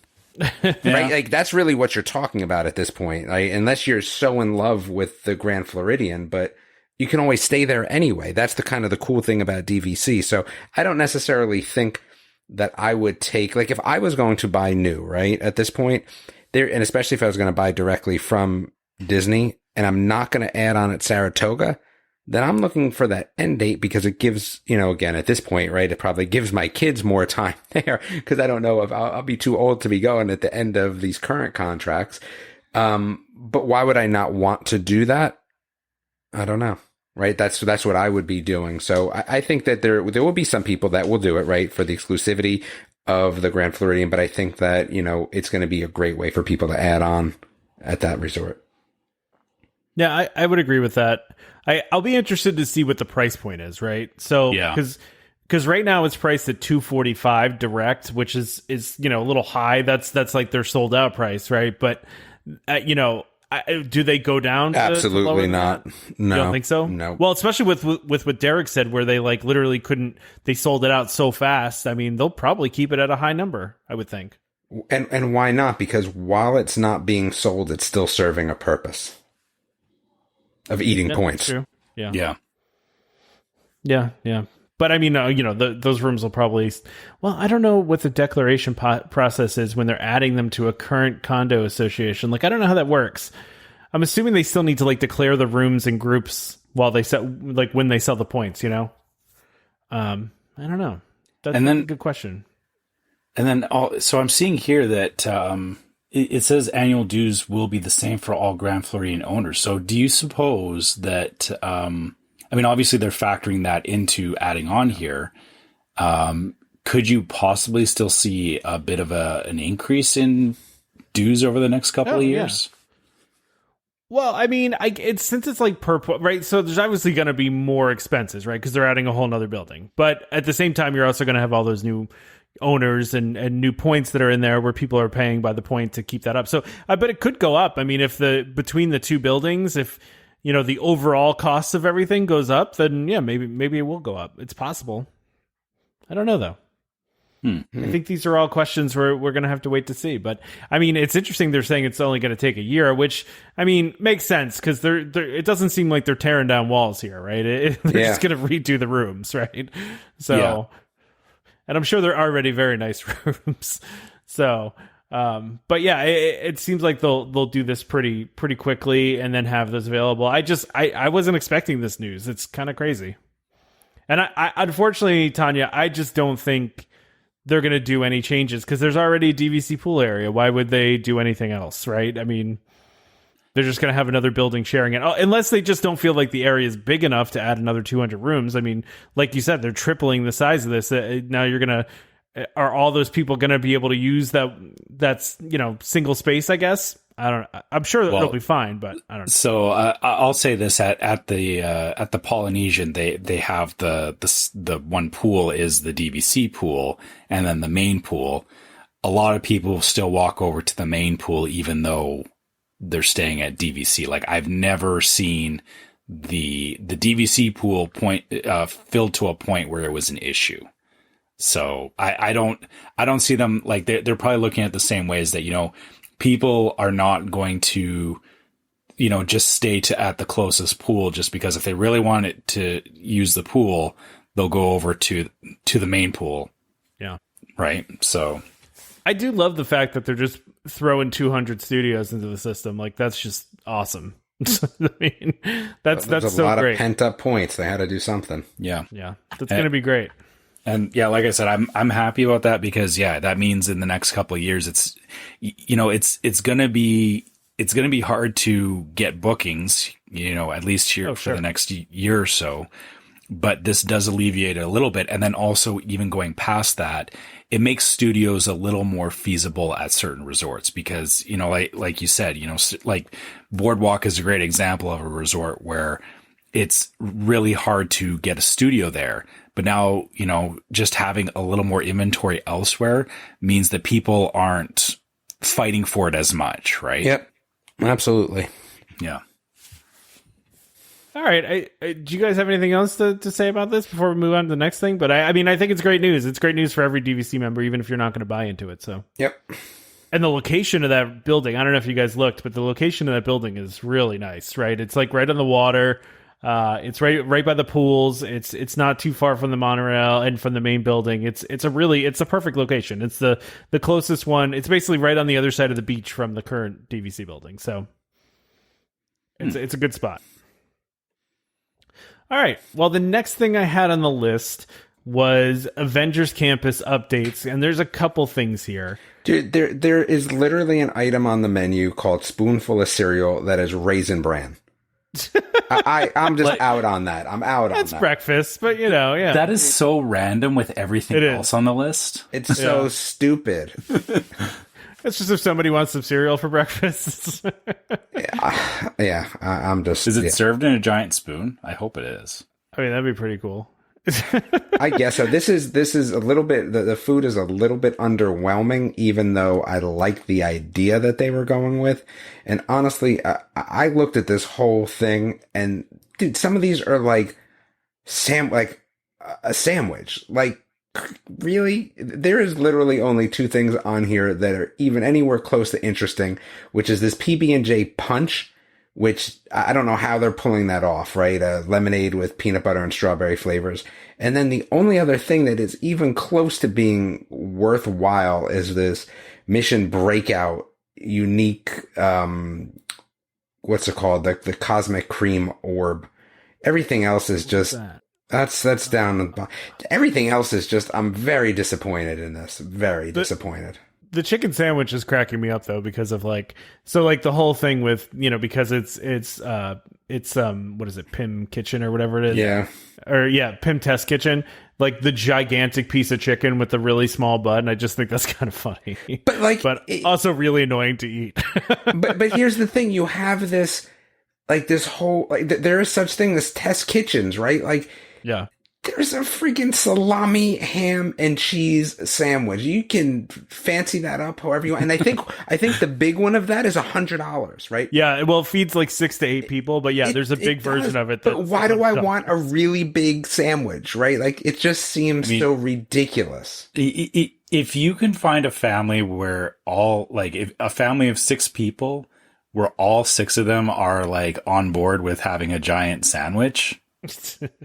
Right? Like that's really what you're talking about at this point. Like, unless you're so in love with the Grand Floridian, but you can always stay there anyway. That's the kind of the cool thing about DVC. So I don't necessarily think that I would take, like if I was going to buy new, right, at this point, there, and especially if I was going to buy directly from Disney and I'm not going to add on at Saratoga, then I'm looking for that end date because it gives, again, at this point, right, it probably gives my kids more time there because I don't know if I'll be too old to be going at the end of these current contracts. But why would I not want to do that? I don't know. Right. That's what I would be doing. So I think that there will be some people that will do it, right, for the exclusivity of the Grand Floridian. But I think that, it's going to be a great way for people to add on at that resort. Yeah, I would agree with that. I'll be interested to see what the price point is, right? So, because right now it's priced at $245 direct, which is a little high. That's like their sold out price, right? But do they go down? Absolutely not. No, you don't think so? No. Well, especially with what Derek said, where they like literally couldn't. They sold it out so fast. I mean, they'll probably keep it at a high number, I would think. And why not? Because while it's not being sold, it's still serving a purpose of eating points. True. Yeah. Yeah. But I mean, those rooms will probably. Well, I don't know what the declaration process is when they're adding them to a current condo association. Like, I don't know how that works. I'm assuming they still need to like declare the rooms in groups while they sell, like when they sell the points. I don't know. That's a good question. And then, so I'm seeing here that it says annual dues will be the same for all Grand Floridian owners. So, do you suppose that? Obviously they're factoring that into adding on here. Could you possibly still see a bit of an increase in dues over the next couple of years? Yeah. Well, I mean, since it's like per right, so there's obviously going to be more expenses, right? Because they're adding a whole nother building. But at the same time, you're also going to have all those new owners and new points that are in there where people are paying by the point to keep that up. So I bet it could go up. I mean, if between the two buildings, if the overall cost of everything goes up, then yeah, maybe it will go up. It's possible. I don't know though. I think these are all questions we're going to have to wait to see. But I mean, it's interesting. They're saying it's only going to take a year, which I mean makes sense because it doesn't seem like they're tearing down walls here, right? They're just going to redo the rooms, right? So, and I'm sure they're already very nice rooms. So, but yeah, it seems like they'll do this pretty quickly and then have those available. I wasn't expecting this news. It's kind of crazy. And I unfortunately, Tanya, I just don't think they're going to do any changes because there's already a DVC pool area. Why would they do anything else, right? I mean, they're just going to have another building sharing it. Unless they just don't feel like the area is big enough to add another 200 rooms. I mean, like you said, they're tripling the size of this. Now you're going to... Are all those people going to be able to use that's, single space, I guess? I don't know. I'm sure they'll be fine, but I don't know. So I'll say this at the Polynesian, they have the one pool is the DVC pool, and then the main pool. A lot of people still walk over to the main pool, even though they're staying at DVC. Like I've never seen the DVC pool filled to a point where it was an issue. So I don't see them like they're probably looking at the same ways that, people are not going to, just stay at the closest pool just because if they really want it to use the pool, they'll go over to the main pool. Yeah. Right. So I do love the fact that they're just throwing 200 studios into the system. Like that's just awesome. I mean, that's so great. There's a lot of pent up points. They had to do something. Yeah. That's going to be great. And yeah, like I said, I'm happy about that because that means in the next couple of years, it's going to be hard to get bookings, at least here for the next year or so. But this does alleviate it a little bit. And then also even going past that, it makes studios a little more feasible at certain resorts because, like you said, like Boardwalk is a great example of a resort where it's really hard to get a studio there. But now, just having a little more inventory elsewhere means that people aren't fighting for it as much, right? Yep, absolutely. Yeah. All right. Do you guys have anything else to say about this before we move on to the next thing? But I mean, I think it's great news. It's great news for every DVC member, even if you're not going to buy into it. So. Yep. And the location of that building, I don't know if you guys looked, but the location of that building is really nice, right? It's like right on the water. It's right by the pools. It's not too far from the monorail and from the main building. It's a perfect location. It's the closest one. It's basically right on the other side of the beach from the current DVC building. So it's a good spot. All right. Well, the next thing I had on the list was Avengers Campus updates, and there's a couple things here. Dude, there is literally an item on the menu called Spoonful of Cereal that is Raisin Bran. I'm just out on that. I'm out on that. It's breakfast, but yeah. That is so random with everything else on the list. It's so stupid. It's just if somebody wants some cereal for breakfast. I'm just... Is it served in a giant spoon? I hope it is. I mean, that'd be pretty cool. I guess so. This is a little bit, the food is a little bit underwhelming, even though I like the idea that they were going with. And honestly, I looked at this whole thing and dude, some of these are like a sandwich. Like, really? There is literally only two things on here that are even anywhere close to interesting, which is this PB&J punch, which I don't know how they're pulling that off, right? Lemonade with peanut butter and strawberry flavors. And then the only other thing that is even close to being worthwhile is this Mission Breakout unique, what's it called? The Cosmic Cream Orb. Everything else is just, that's down the bottom. Everything else is just, I'm very disappointed in this. Very disappointed. The chicken sandwich is cracking me up though because of the whole thing with because it's what is it, Pim Kitchen or whatever it is, Pim Test Kitchen, like the gigantic piece of chicken with the really small bun. I just think that's kind of funny, but also really annoying to eat. but here's the thing: you have this whole there is such thing as test kitchens, right? there's a freaking salami, ham, and cheese sandwich. You can fancy that up however you want. And I think the big one of that is $100, right? Yeah, well, it feeds like 6 to 8 people, but yeah, there's a big version of it. But why do I want a really big sandwich, right? Like, it just seems so ridiculous. If you can find a family where if a family of 6 people, where all 6 of them are like on board with having a giant sandwich,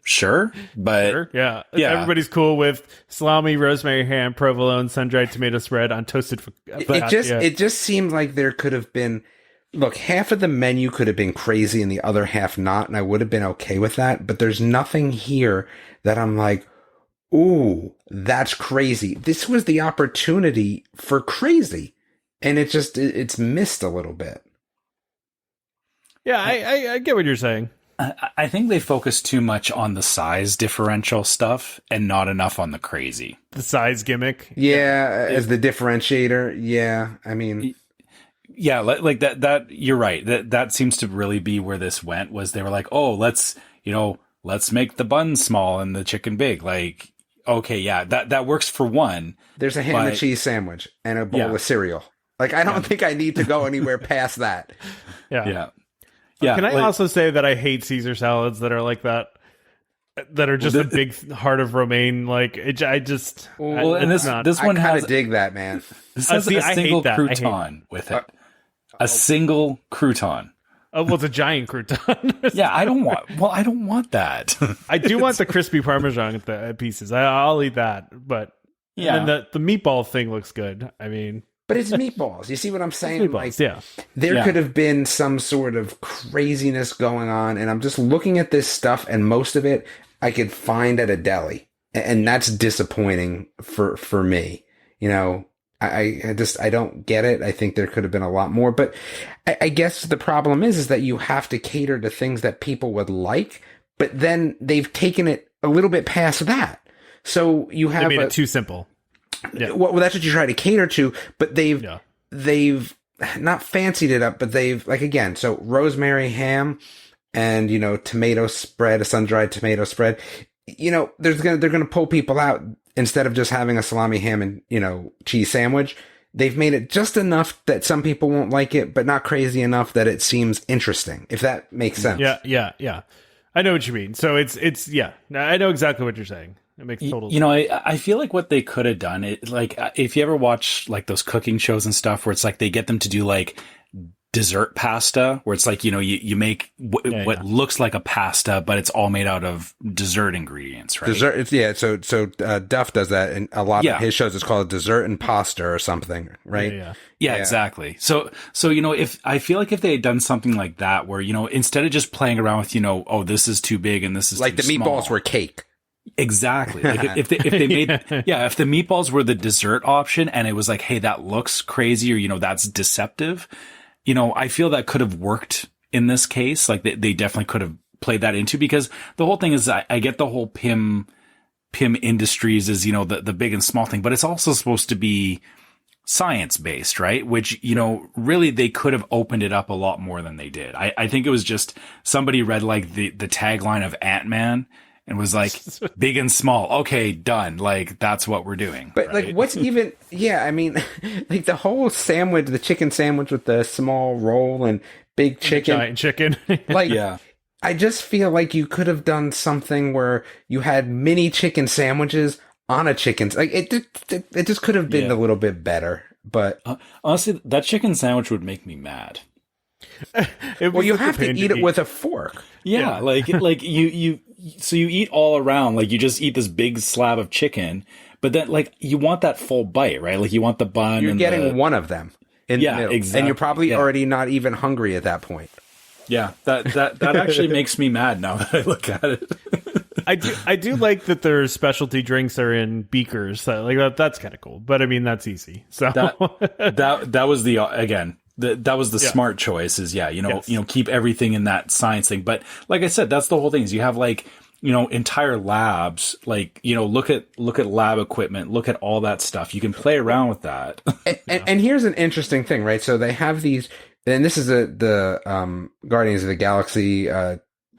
sure, but sure, yeah, everybody's cool with salami, rosemary ham, provolone, sun-dried tomato spread on toasted. It just seemed like there could have been, look, half of the menu could have been crazy and the other half not, and I would have been okay with that. But there's nothing here that I'm like, ooh, that's crazy. This was the opportunity for crazy, and it's missed a little bit. Yeah, I get what you're saying. I think they focus too much on the size differential stuff and not enough on the crazy. The size gimmick. Yeah, as the differentiator. Yeah, I mean... Yeah, like that you're right. That seems to really be where this went, was they were like, oh, let's make the bun small and the chicken big. Like, okay, yeah, that works for one. There's a ham and cheese sandwich and a bowl of cereal. Like, I don't think I need to go anywhere past that. Yeah. Can I also say that I hate Caesar salads that are like that are just a big heart of romaine? Like, this one I kind of dig that, man. This has a single crouton with it. A single crouton. Oh, well, it's a giant crouton. Yeah, I don't want that. I do want the crispy Parmesan at the pieces. I'll eat that, but yeah, and the meatball thing looks good. I mean, but it's meatballs. You see what I'm saying? Meatballs, like, there could have been some sort of craziness going on, and I'm just looking at this stuff, and most of it I could find at a deli, and that's disappointing for me. You know, I don't get it. I think there could have been a lot more, but I guess the problem is that you have to cater to things that people would like, but then they've taken it a little bit past that. So you have made it too simple. Yeah. Well, that's what you try to cater to, but they've not fancied it up, but they've, like, again, so rosemary ham and, tomato spread, a sun-dried tomato spread, they're going to pull people out. Instead of just having a salami, ham, and, cheese sandwich, they've made it just enough that some people won't like it, but not crazy enough that it seems interesting, if that makes sense. Yeah. I know what you mean. So it's I know exactly what you're saying. It makes total sense. I feel like what they could have done, if you ever watch like those cooking shows and stuff where it's like they get them to do like dessert pasta, where it's like, you make what looks like a pasta, but it's all made out of dessert ingredients, right? Dessert, so Duff does that in a lot of his shows. It's called dessert and pasta or something, right? Yeah, exactly. So if I feel like if they had done something like that, where instead of just playing around with oh, this is too big and this is like too the meatballs small. were cake. Exactly. Like if they made if the meatballs were the dessert option and it was like, hey, that looks crazy, or that's deceptive. I feel that could have worked in this case. Like they definitely could have played that into, because the whole thing is, I get the whole PIM Industries is, the big and small thing, but it's also supposed to be science based, right? Which, really they could have opened it up a lot more than they did. I think it was just somebody read like the tagline of Ant-Man and was like, big and small. Okay, done. Like, that's what we're doing. But right? like, what's even, I mean, like the whole sandwich, the chicken sandwich with the small roll and big chicken. Giant chicken. Like, I just feel like you could have done something where you had mini chicken sandwiches on a chicken. Like, it just could have been a little bit better. But honestly, that chicken sandwich would make me mad. Well, you have to eat it with a fork. Yeah. like you so you eat all around, like you just eat this big slab of chicken, but then like you want that full bite, right? Like you want the bun. You're getting one of them in the middle, exactly. And you're probably already not even hungry at that point. Yeah, that actually makes me mad now that I look at it. I do like that their specialty drinks are in beakers. That's kind of cool, but I mean that's easy. So that was that was the smart choice. Is keep everything in that science thing. But like I said, that's the whole thing. Is you have like entire labs. Like look at lab equipment. Look at all that stuff. You can play around with that. And here's an interesting thing, right? So they have these. And this is the Guardians of the Galaxy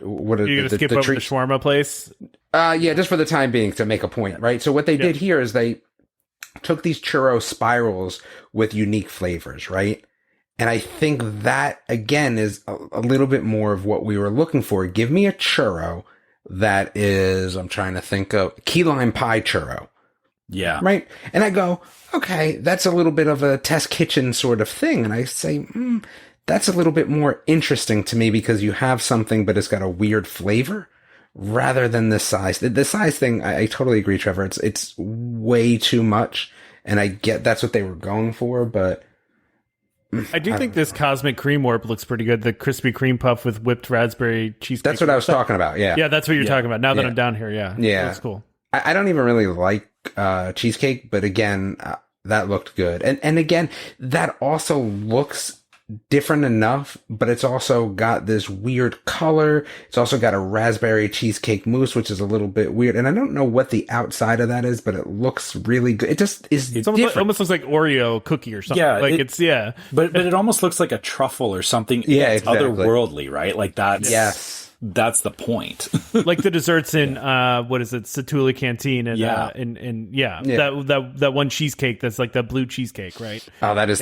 what are You're gonna skip over the shawarma place? Yeah, just for the time being to make a point, right? So what they did here is they took these churro spirals with unique flavors, right? And I think that, again, is a little bit more of what we were looking for. Give me a churro that is, I'm trying to think of, key lime pie churro. Yeah. Right? And I go, okay, that's a little bit of a test kitchen sort of thing. And I say, that's a little bit more interesting to me because you have something, but it's got a weird flavor rather than the size. The size thing, I totally agree, Trevor. It's way too much. And I get that's what they were going for, but I do think this Cosmic Cream Warp looks pretty good. The Krispy Kreme puff with whipped raspberry cheesecake. That's what I was talking about, yeah. Yeah, that's what you're talking about. Now that I'm down here, yeah. Yeah. That's cool. I don't even really like cheesecake, but again, that looked good. And again, that also looks different enough, but it's also got this weird color. It's also got a raspberry cheesecake mousse, which is a little bit weird. And I don't know what the outside of that is, but it looks really good. It just is different. It almost looks like Oreo cookie or something. Yeah, But it almost looks like a truffle or something. Yeah, it's exactly. Otherworldly, right? Like that's the point. Like the desserts in what is it, Satuli Canteen, and that one cheesecake that's like that blue cheesecake, right? Oh, that is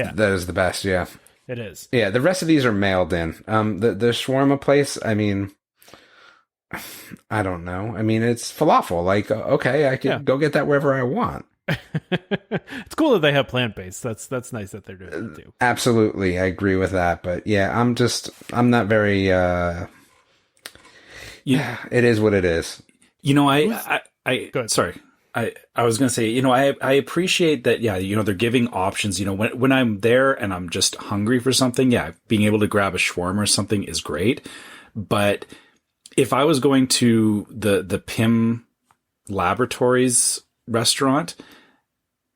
the best. Yeah, it is. Yeah, the rest of these are mailed in. The shawarma place, I mean, I don't know. I mean, it's falafel. Like, okay, I can go get that wherever I want. It's cool that they have plant-based. That's nice that they're doing it too. Absolutely, I agree with that. But yeah, I'm not very. Yeah, it is what it is. You know, sorry. I was going to say, you know, I appreciate that. Yeah. You know, they're giving options, you know, when I'm there and I'm just hungry for something. Yeah. Being able to grab a shawarma or something is great. But if I was going to the Pym Laboratories restaurant,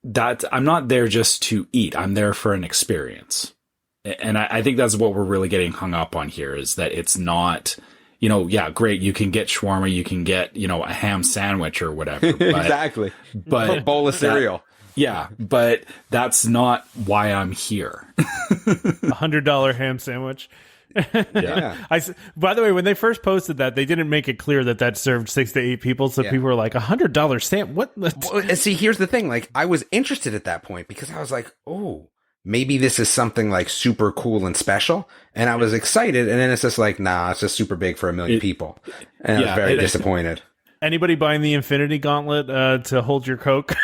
that I'm not there just to eat. I'm there for an experience. And I think that's what we're really getting hung up on here, is that it's not, you know, yeah, great. You can get shawarma, you can get, you know, a ham sandwich or whatever. But, exactly. But a bowl of cereal. But that's not why I'm here. $100 ham sandwich. Yeah. By the way, when they first posted that, they didn't make it clear that served 6 to 8 people. So people were like, $100 sandwich? What? Well, see, here's the thing. Like, I was interested at that point because I was like, oh, maybe this is something like super cool and special. And I was excited. And then it's just like, nah, it's just super big for 1 million people. And I was very disappointed. Anybody buying the Infinity Gauntlet to hold your Coke?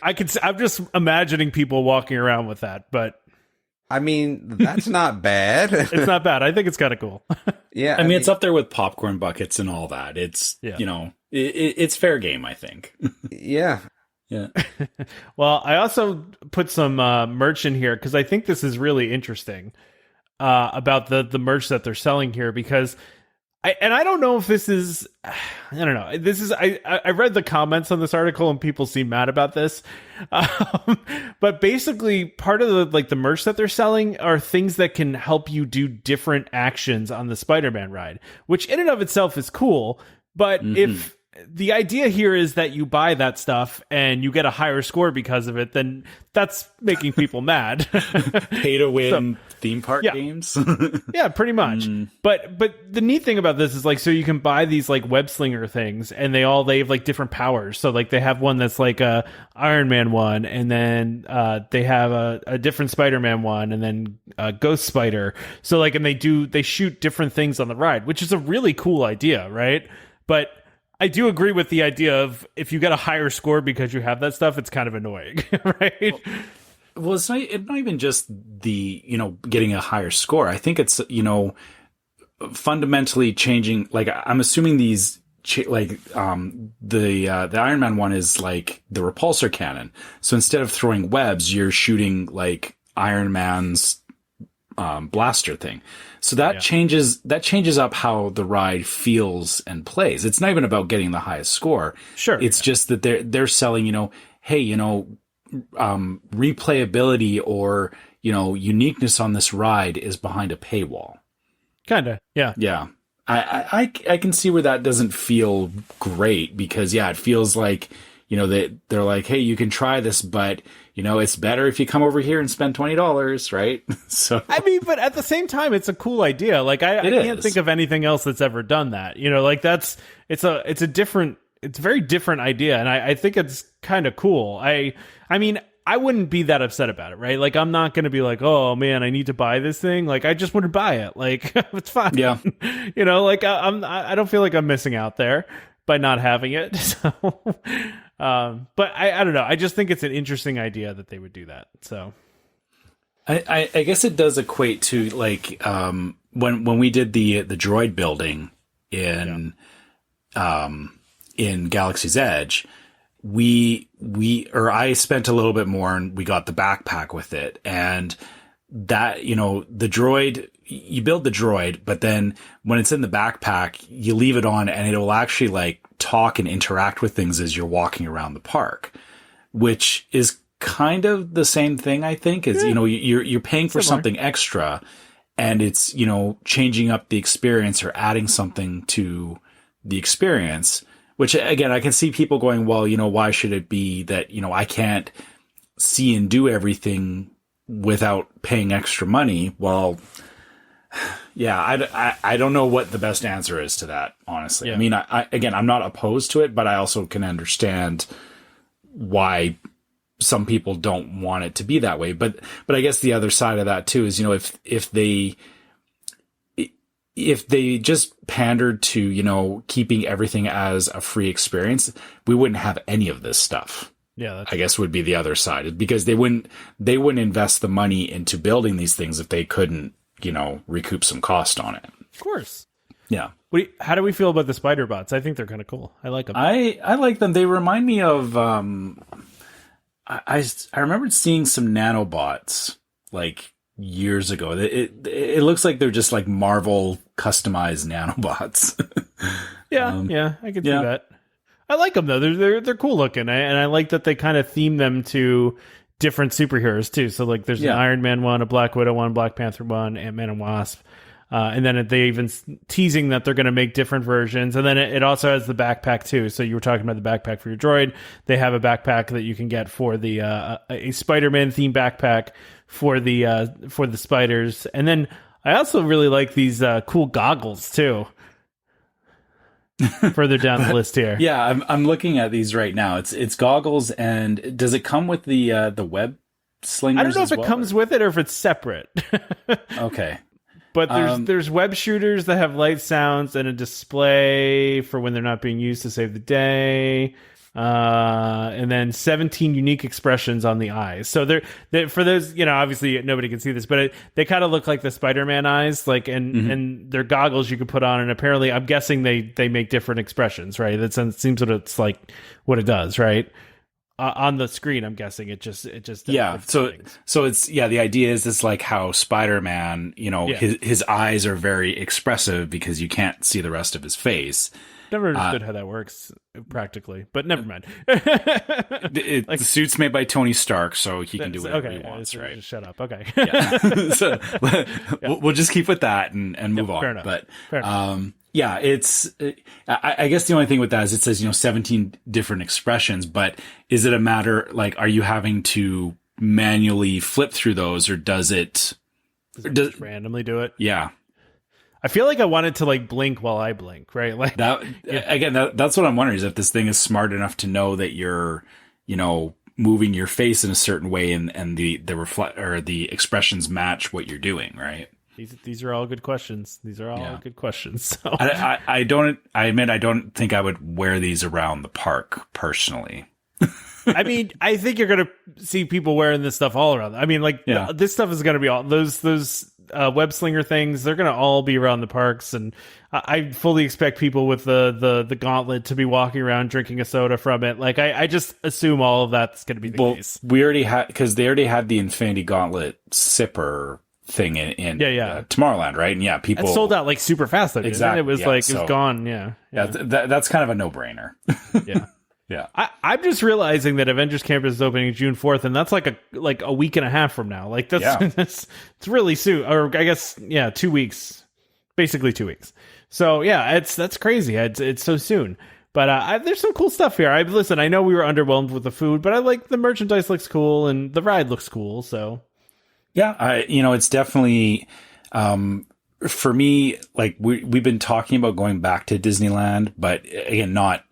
I'm just imagining people walking around with that, but I mean, that's not bad. It's not bad. I think it's kind of cool. Yeah. I mean, it's up there with popcorn buckets and all that. It's, you know, it's fair game, I think. Yeah. Yeah. Well, I also put some merch in here because I think this is really interesting about the merch that they're selling here, because I don't know if this is, I don't know. This is, I read the comments on this article and people seem mad about this. But basically part of the merch that they're selling are things that can help you do different actions on the Spider-Man ride, which in and of itself is cool. But if the idea here is that you buy that stuff and you get a higher score because of it, then that's making people mad. Pay to win theme park games. Yeah, pretty much. But the neat thing about this is, like, so you can buy these like web slinger things, and they have like different powers. So like they have one that's like a Iron Man one, and then they have a different Spider-Man one, and then a Ghost Spider. So like, and they shoot different things on the ride, which is a really cool idea, right? But I do agree with the idea of, if you get a higher score because you have that stuff, it's kind of annoying, right? Well, it's not even just the, you know, getting a higher score. I think it's, you know, fundamentally changing. Like, I'm assuming these, the Iron Man one is like the repulsor cannon. So instead of throwing webs, you're shooting like Iron Man's blaster thing. So that changes up how the ride feels and plays. It's not even about getting the highest score. Sure. It's just that they're selling, you know, hey, you know, replayability or, you know, uniqueness on this ride is behind a paywall. Kinda. Yeah. Yeah. I can see where that doesn't feel great, because it feels like, they're like, hey, you can try this, but it's better if you come over here and spend $20, right? So I mean, but at the same time, it's a cool idea. Like I can't think of anything else that's ever done that. Like it's a very different idea, and I think it's kind of cool. I mean, I wouldn't be that upset about it, right? Like, I'm not going to be like, oh man, I need to buy this thing. Like, I just want to buy it. Like, it's fine. Yeah. Like I don't feel like I'm missing out there by not having it. So, but I don't know. I just think it's an interesting idea that they would do that. So, I guess it does equate to like when we did the droid building in Galaxy's Edge. I spent a little bit more and we got the backpack with it. And that, the droid, you build the droid, but then when it's in the backpack, you leave it on and it will actually like talk and interact with things as you're walking around the park, which is kind of the same thing, I think, is, you're paying for something extra and it's, changing up the experience or adding something to the experience. Which, again, I can see people going, well, why should it be that, I can't see and do everything without paying extra money? Well, yeah, I don't know what the best answer is to that, honestly. Yeah. I mean, again, I'm not opposed to it, but I also can understand why some people don't want it to be that way. But I guess the other side of that, too, is, if they just pandered to, keeping everything as a free experience, we wouldn't have any of this stuff. Yeah, I guess would be the other side, because they wouldn't invest the money into building these things if they couldn't, recoup some cost on it. Of course. Yeah. How do we feel about the spider bots? I think they're kind of cool. I like them. I like them. They remind me of, I remembered seeing some nanobots like years ago. It looks like they're just like Marvel customized nanobots. Yeah, I can see that. I like them though. They're cool looking, and I like that they kind of theme them to different superheroes too. So like, there's an Iron Man one, a Black Widow one, Black Panther one, Ant-Man and Wasp, and then they even teasing that they're going to make different versions. And then it also has the backpack too. So you were talking about the backpack for your droid. They have a backpack that you can get for the a Spider-Man themed backpack for the spiders. And then I also really like these cool goggles too. Further down the list here. Yeah, I'm looking at these right now. It's goggles, and does it come with the web slingers? I don't know if it comes with it or if it's separate. Okay. But there's web shooters that have light sounds and a display for when they're not being used to save the day. And then 17 unique expressions on the eyes. So they're for those, obviously nobody can see this, but they kind of look like the Spider-Man eyes, like, and they're goggles you can put on. And apparently, I'm guessing they make different expressions, right? That seems what it does, right? On the screen, I'm guessing it just yeah. So it's the idea is it's like how Spider-Man, his eyes are very expressive because you can't see the rest of his face. Never understood how that works practically, but never mind. The suit's made by Tony Stark, so he can do whatever he wants, right? Just shut up. Okay. Yeah. So we'll just keep with that and move on. Fair enough. But fair it's. I guess the only thing with that is it says 17 different expressions, but is it a matter like are you having to manually flip through those, or does it just randomly do it? Yeah. I feel like I wanted to like blink while I blink, right? Like that again. That's what I'm wondering, is if this thing is smart enough to know that you're, moving your face in a certain way, and the reflect or the expressions match what you're doing, right? These are all good questions. These are all good questions. So. I admit I don't think I would wear these around the park personally. I mean, I think you're going to see people wearing this stuff all around. I mean, like this stuff is going to be all those web slinger things. They're going to all be around the parks, and I fully expect people with the gauntlet to be walking around drinking a soda from it. Like I just assume all of that's going to be the case. We already had, because they already had the Infinity Gauntlet sipper thing in Tomorrowland, right? And people it sold out like super fast. Though, exactly. It was it was gone. That's kind of a no-brainer. Yeah. Yeah, I'm just realizing that Avengers Campus is opening June 4th, and that's like a week and a half from now. Like that's it's really soon, or I guess 2 weeks, basically 2 weeks. So that's crazy. It's so soon. But there's some cool stuff here. Listen, I know we were underwhelmed with the food, but I like the merchandise looks cool and the ride looks cool. So yeah, it's definitely, for me, like we've been talking about going back to Disneyland, but again, not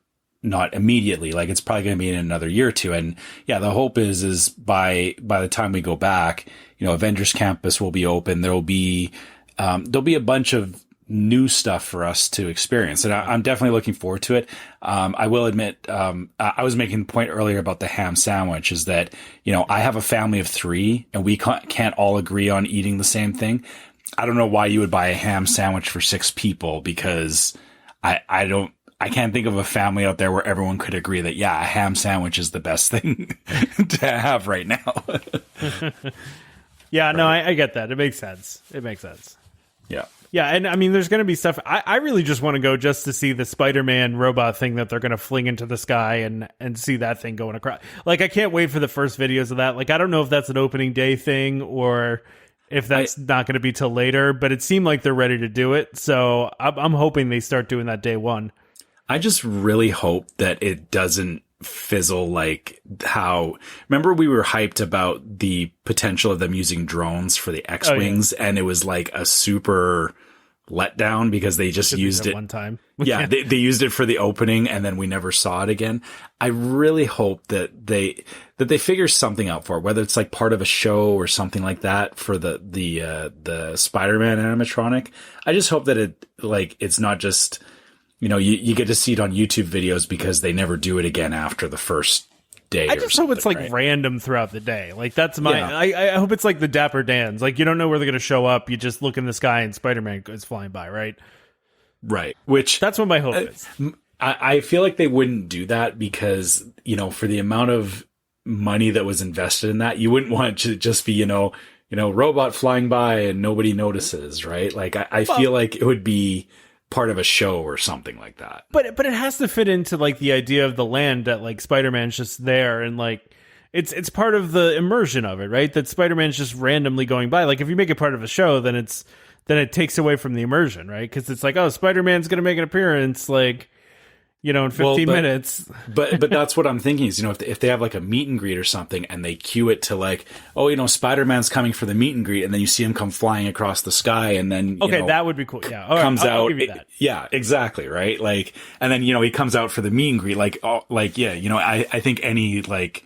immediately. Like it's probably going to be in another year or two. And yeah, the hope is by the time we go back, Avengers Campus will be open. There'll be a bunch of new stuff for us to experience. And I'm definitely looking forward to it. I will admit, I was making the point earlier about the ham sandwich is that, I have a family of 3 and we can't all agree on eating the same thing. I don't know why you would buy a ham sandwich for 6 people because I can't think of a family out there where everyone could agree that, yeah, a ham sandwich is the best thing to have right now. Yeah, no, I get that. It makes sense. Yeah. Yeah, and I mean, there's going to be stuff. I really just want to go just to see the Spider-Man robot thing that they're going to fling into the sky and see that thing going across. Like, I can't wait for the first videos of that. Like, I don't know if that's an opening day thing or if that's not going to be till later, but it seemed like they're ready to do it. So I'm hoping they start doing that day one. I just really hope that it doesn't fizzle like how... Remember we were hyped about the potential of them using drones for the X-Wings, and it was like a super letdown because they just used it one time. Yeah, they used it for the opening and then we never saw it again. I really hope that they figure something out for it, whether it's like part of a show or something like that for the Spider-Man animatronic. I just hope that it's not just... you get to see it on YouTube videos because they never do it again after the first day. I just hope it's like random throughout the day. Like that's my. Yeah. I hope it's like the Dapper Dans. Like you don't know where they're going to show up. You just look in the sky and Spider-Man is flying by. Right. Right. Which that's what my hope is. I feel like they wouldn't do that because for the amount of money that was invested in that, you wouldn't want it to just be robot flying by and nobody notices. Right. Like I feel like it would be part of a show or something like that. But it has to fit into like the idea of the land that like Spider-Man's just there and like it's part of the immersion of it, right? That Spider-Man's just randomly going by. Like if you make it part of a show, then it takes away from the immersion, right? Because it's like, oh, Spider-Man's going to make an appearance like in 15 minutes. but that's what I'm thinking is, if they have like a meet and greet or something and they cue it to like, oh, Spider-Man's coming for the meet and greet and then you see him come flying across the sky and then, that would be cool. Yeah. All comes right, out. I'll give you that. Yeah, exactly. Right. Like, and then, he comes out for the meet and greet. Like, I think any like,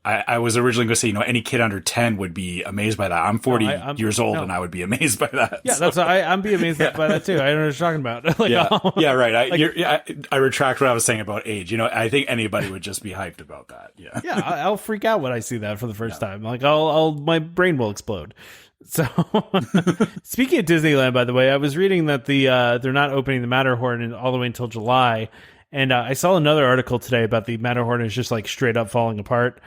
I was originally going to say, any kid under 10 would be amazed by that. I'm 40 years old and I would be amazed by that. Yeah, so. I'm be amazed by that too. I don't know what you're talking about. Right. I retract what I was saying about age. I think anybody would just be hyped about that. Yeah. Yeah. I'll freak out when I see that for the first time. Like my brain will explode. So speaking of Disneyland, by the way, I was reading that they're not opening the Matterhorn all the way until July. And I saw another article today about the Matterhorn is just like straight up falling apart.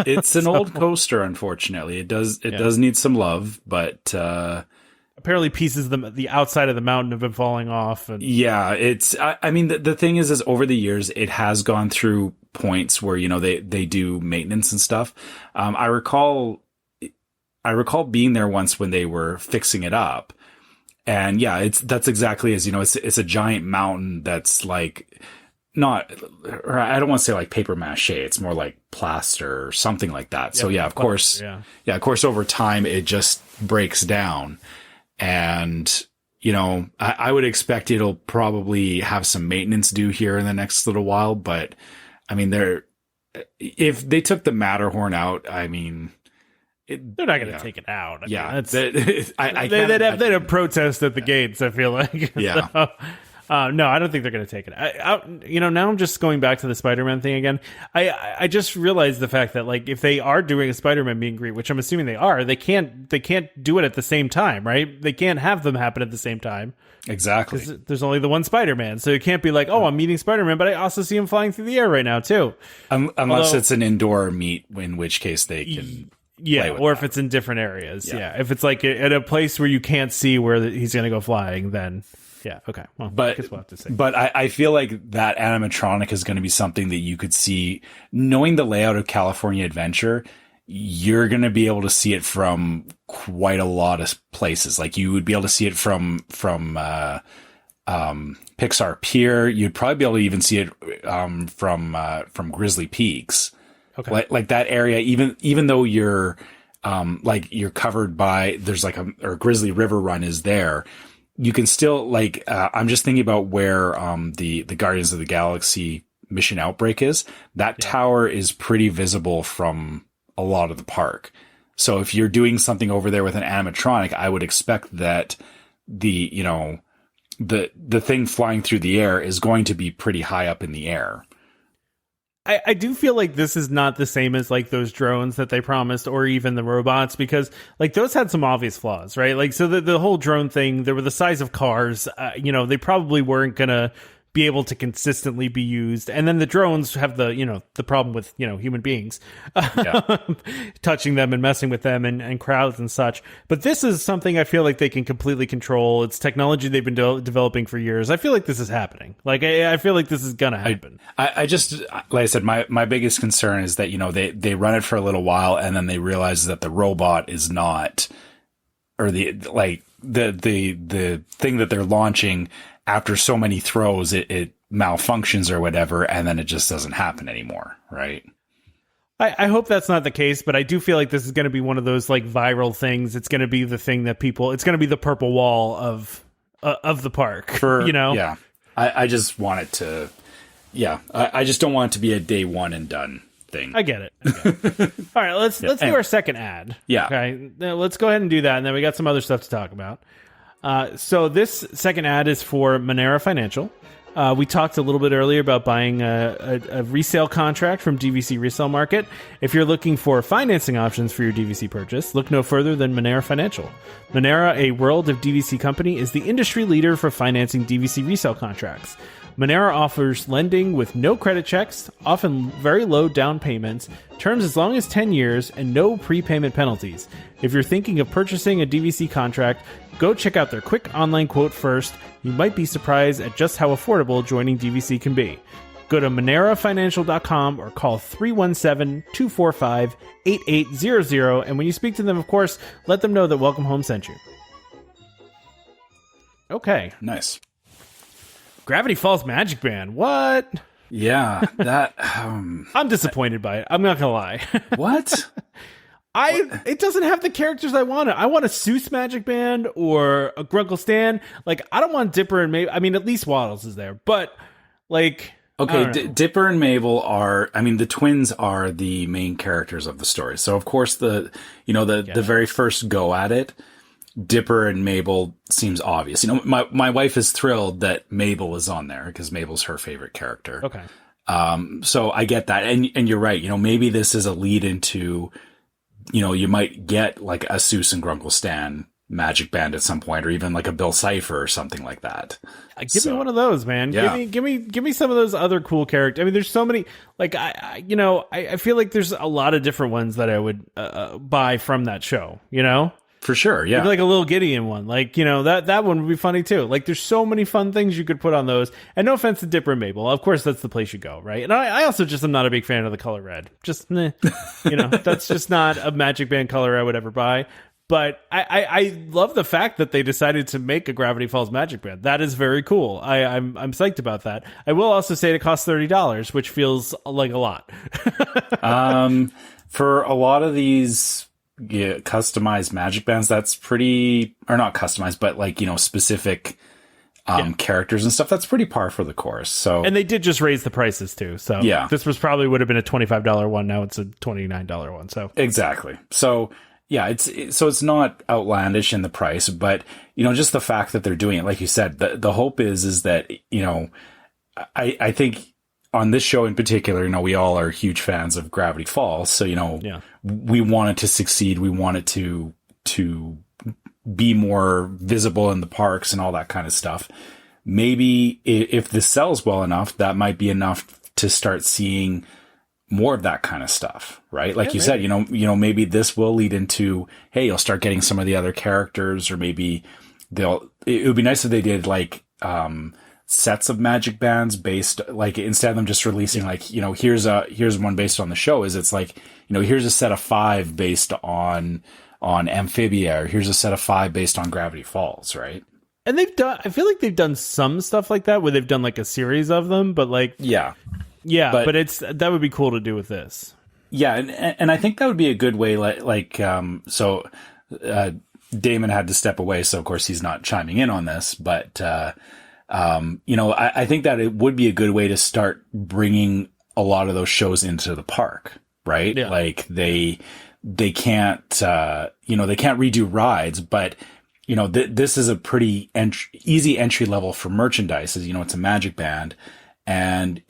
It's an old coaster, unfortunately. It does need some love, but apparently pieces of the outside of the mountain have been falling off. And yeah, it's. I mean, the thing is over the years it has gone through points where they do maintenance and stuff. I recall being there once when they were fixing it up. And yeah, that's exactly as it's a giant mountain that's like or I don't want to say like paper mache. It's more like plaster or something like that. So yeah, of course, of course, over time it just breaks down, and I would expect it'll probably have some maintenance due here in the next little while. But I mean, if they took the Matterhorn out, I mean. They're not going to take it out. They'd have protest at the gates. I feel like. Yeah. So, no, I don't think they're going to take it. Now I'm just going back to the Spider-Man thing again. I just realized the fact that like if they are doing a Spider-Man meet and greet, which I'm assuming they are, they can't do it at the same time, right? They can't have them happen at the same time. Exactly. There's only the one Spider-Man, so it can't be like, oh, I'm meeting Spider-Man, but I also see him flying through the air right now too. Unless it's an indoor meet, in which case they can. Yeah, or if it's in different areas. Yeah. If it's like at a place where you can't see where he's going to go flying, then yeah, okay. Well, I guess we'll have to see. But I feel like that animatronic is going to be something that you could see, knowing the layout of California Adventure. you're going to be able to see it from quite a lot of places. Like you would be able to see it from Pixar Pier. You'd probably be able to even see it from Grizzly Peaks. Okay. Like that area, even though you're you're covered by, there's like or Grizzly River Run is there, you can still I'm just thinking about where the Guardians of the Galaxy Mission Outbreak is. That tower is pretty visible from a lot of the park. So if you're doing something over there with an animatronic, I would expect that the thing flying through the air is going to be pretty high up in the air. I do feel like this is not the same as like those drones that they promised, or even the robots, because like those had some obvious flaws, right? Like, so the whole drone thing, they were the size of cars, they probably weren't gonna be able to consistently be used. And then the drones have the problem with, human beings touching them and messing with them and crowds and such. But this is something I feel like they can completely control. It's technology they've been developing for years. I feel like this is happening. Like, I feel like this is going to happen. I just, like I said, my biggest concern is that, they run it for a little while and then they realize that the robot is not, or the thing that they're launching after so many throws, it malfunctions or whatever, and then it just doesn't happen anymore, right? I hope that's not the case, but I do feel like this is going to be one of those like viral things. It's going to be the thing that it's going to be the purple wall of the park, Yeah. I just want it to, I just don't want it to be a day one and done thing. I get it. All right, let's do our second ad. Yeah. Okay, now let's go ahead and do that, and then we got some other stuff to talk about. So this second ad is for Monera Financial. We talked a little bit earlier about buying a resale contract from DVC Resale Market. If you're looking for financing options for your DVC purchase, look no further than Monera Financial. Monera, a World of DVC company, is the industry leader for financing DVC resale contracts. Monera offers lending with no credit checks, often very low down payments, terms as long as 10 years, and no prepayment penalties. If you're thinking of purchasing a DVC contract, go check out their quick online quote first. You might be surprised at just how affordable joining DVC can be. Go to monerafinancial.com or call 317-245-8800, and when you speak to them, of course, let them know that Welcome Home sent you. Okay. Nice. Gravity Falls Magic Band. What? Yeah, that... I'm disappointed by it. I'm not gonna lie. What? It doesn't have the characters I wanted. I want a Seuss Magic Band or a Grunkle Stan. Like, I don't want Dipper and Mabel. I mean, at least Waddles is there, but like... Okay, Dipper and Mabel are... I mean, the twins are the main characters of the story. So, of course, the very first go at it, Dipper and Mabel seems obvious. My wife is thrilled that Mabel is on there because Mabel's her favorite character. Okay. So I get that. And you're right. Maybe this is a lead into, you might get like a Seuss and Grunkle Stan Magic Band at some point, or even like a Bill Cipher or something like that. Give me one of those, man. Yeah. Give me some of those other cool characters. I mean, there's so many. Like I feel like there's a lot of different ones that I would buy from that show. For sure, yeah. Maybe like a little Gideon one. Like, that one would be funny too. Like, there's so many fun things you could put on those. And no offense to Dipper and Mabel. Of course, that's the place you go, right? And I also just am not a big fan of the color red. Just, that's just not a Magic Band color I would ever buy. But I love the fact that they decided to make a Gravity Falls Magic Band. That is very cool. I'm psyched about that. I will also say it costs $30, which feels like a lot. For a lot of these... customized Magic Bands, that's pretty, or not customized, but like, specific characters and stuff, that's pretty par for the course. So, and they did just raise the prices too. So yeah, this would have been a $25 one. Now it's a $29 one. So exactly. So yeah, it's not outlandish in the price, but just the fact that they're doing it, like you said, the hope is that, I think on this show in particular, we all are huge fans of Gravity Falls. So, we want it to succeed. We want it to be more visible in the parks and all that kind of stuff. Maybe if this sells well enough, that might be enough to start seeing more of that kind of stuff, right? Like you said, maybe this will lead into, hey, you'll start getting some of the other characters, or maybe it would be nice if they did like sets of magic bands based, like, instead of them just releasing like, here's one based on the show, is it's like, here's a set of 5 based on Amphibia, or here's a set of 5 based on Gravity Falls, right? And I feel like they've done some stuff like that where they've done like a series of them, but like, but that would be cool to do with this. Yeah. And I think that would be a good way, Damon had to step away, so of course he's not chiming in on this, but, I think that it would be a good way to start bringing a lot of those shows into the park, right? Yeah. Like they can't, they can't redo rides, but this is a pretty easy entry level for merchandise. It's a magic band, and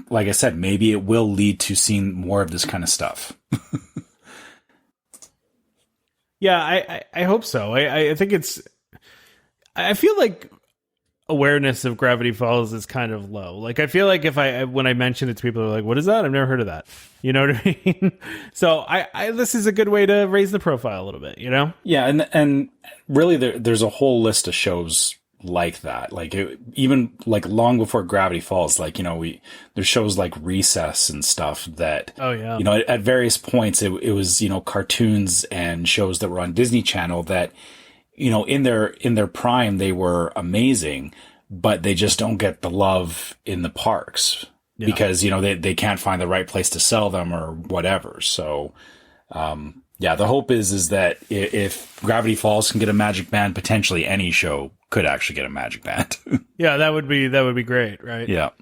like I said, maybe it will lead to seeing more of this kind of stuff. Yeah, I hope so. I think I feel like awareness of Gravity Falls is kind of low. Like, I feel like when I mention it to people, they're like, what is that? I've never heard of that. You know what I mean? So this is a good way to raise the profile a little bit, Yeah. And really there's a whole list of shows like that. Like even like long before Gravity Falls, like, there's shows like Recess and stuff that, at various points it was, cartoons and shows that were on Disney Channel that, in their prime, they were amazing, but they just don't get the love in the parks because, they can't find the right place to sell them or whatever. So, the hope is that if Gravity Falls can get a magic band, potentially any show could actually get a magic band. Yeah, that would be great, right? Yeah. All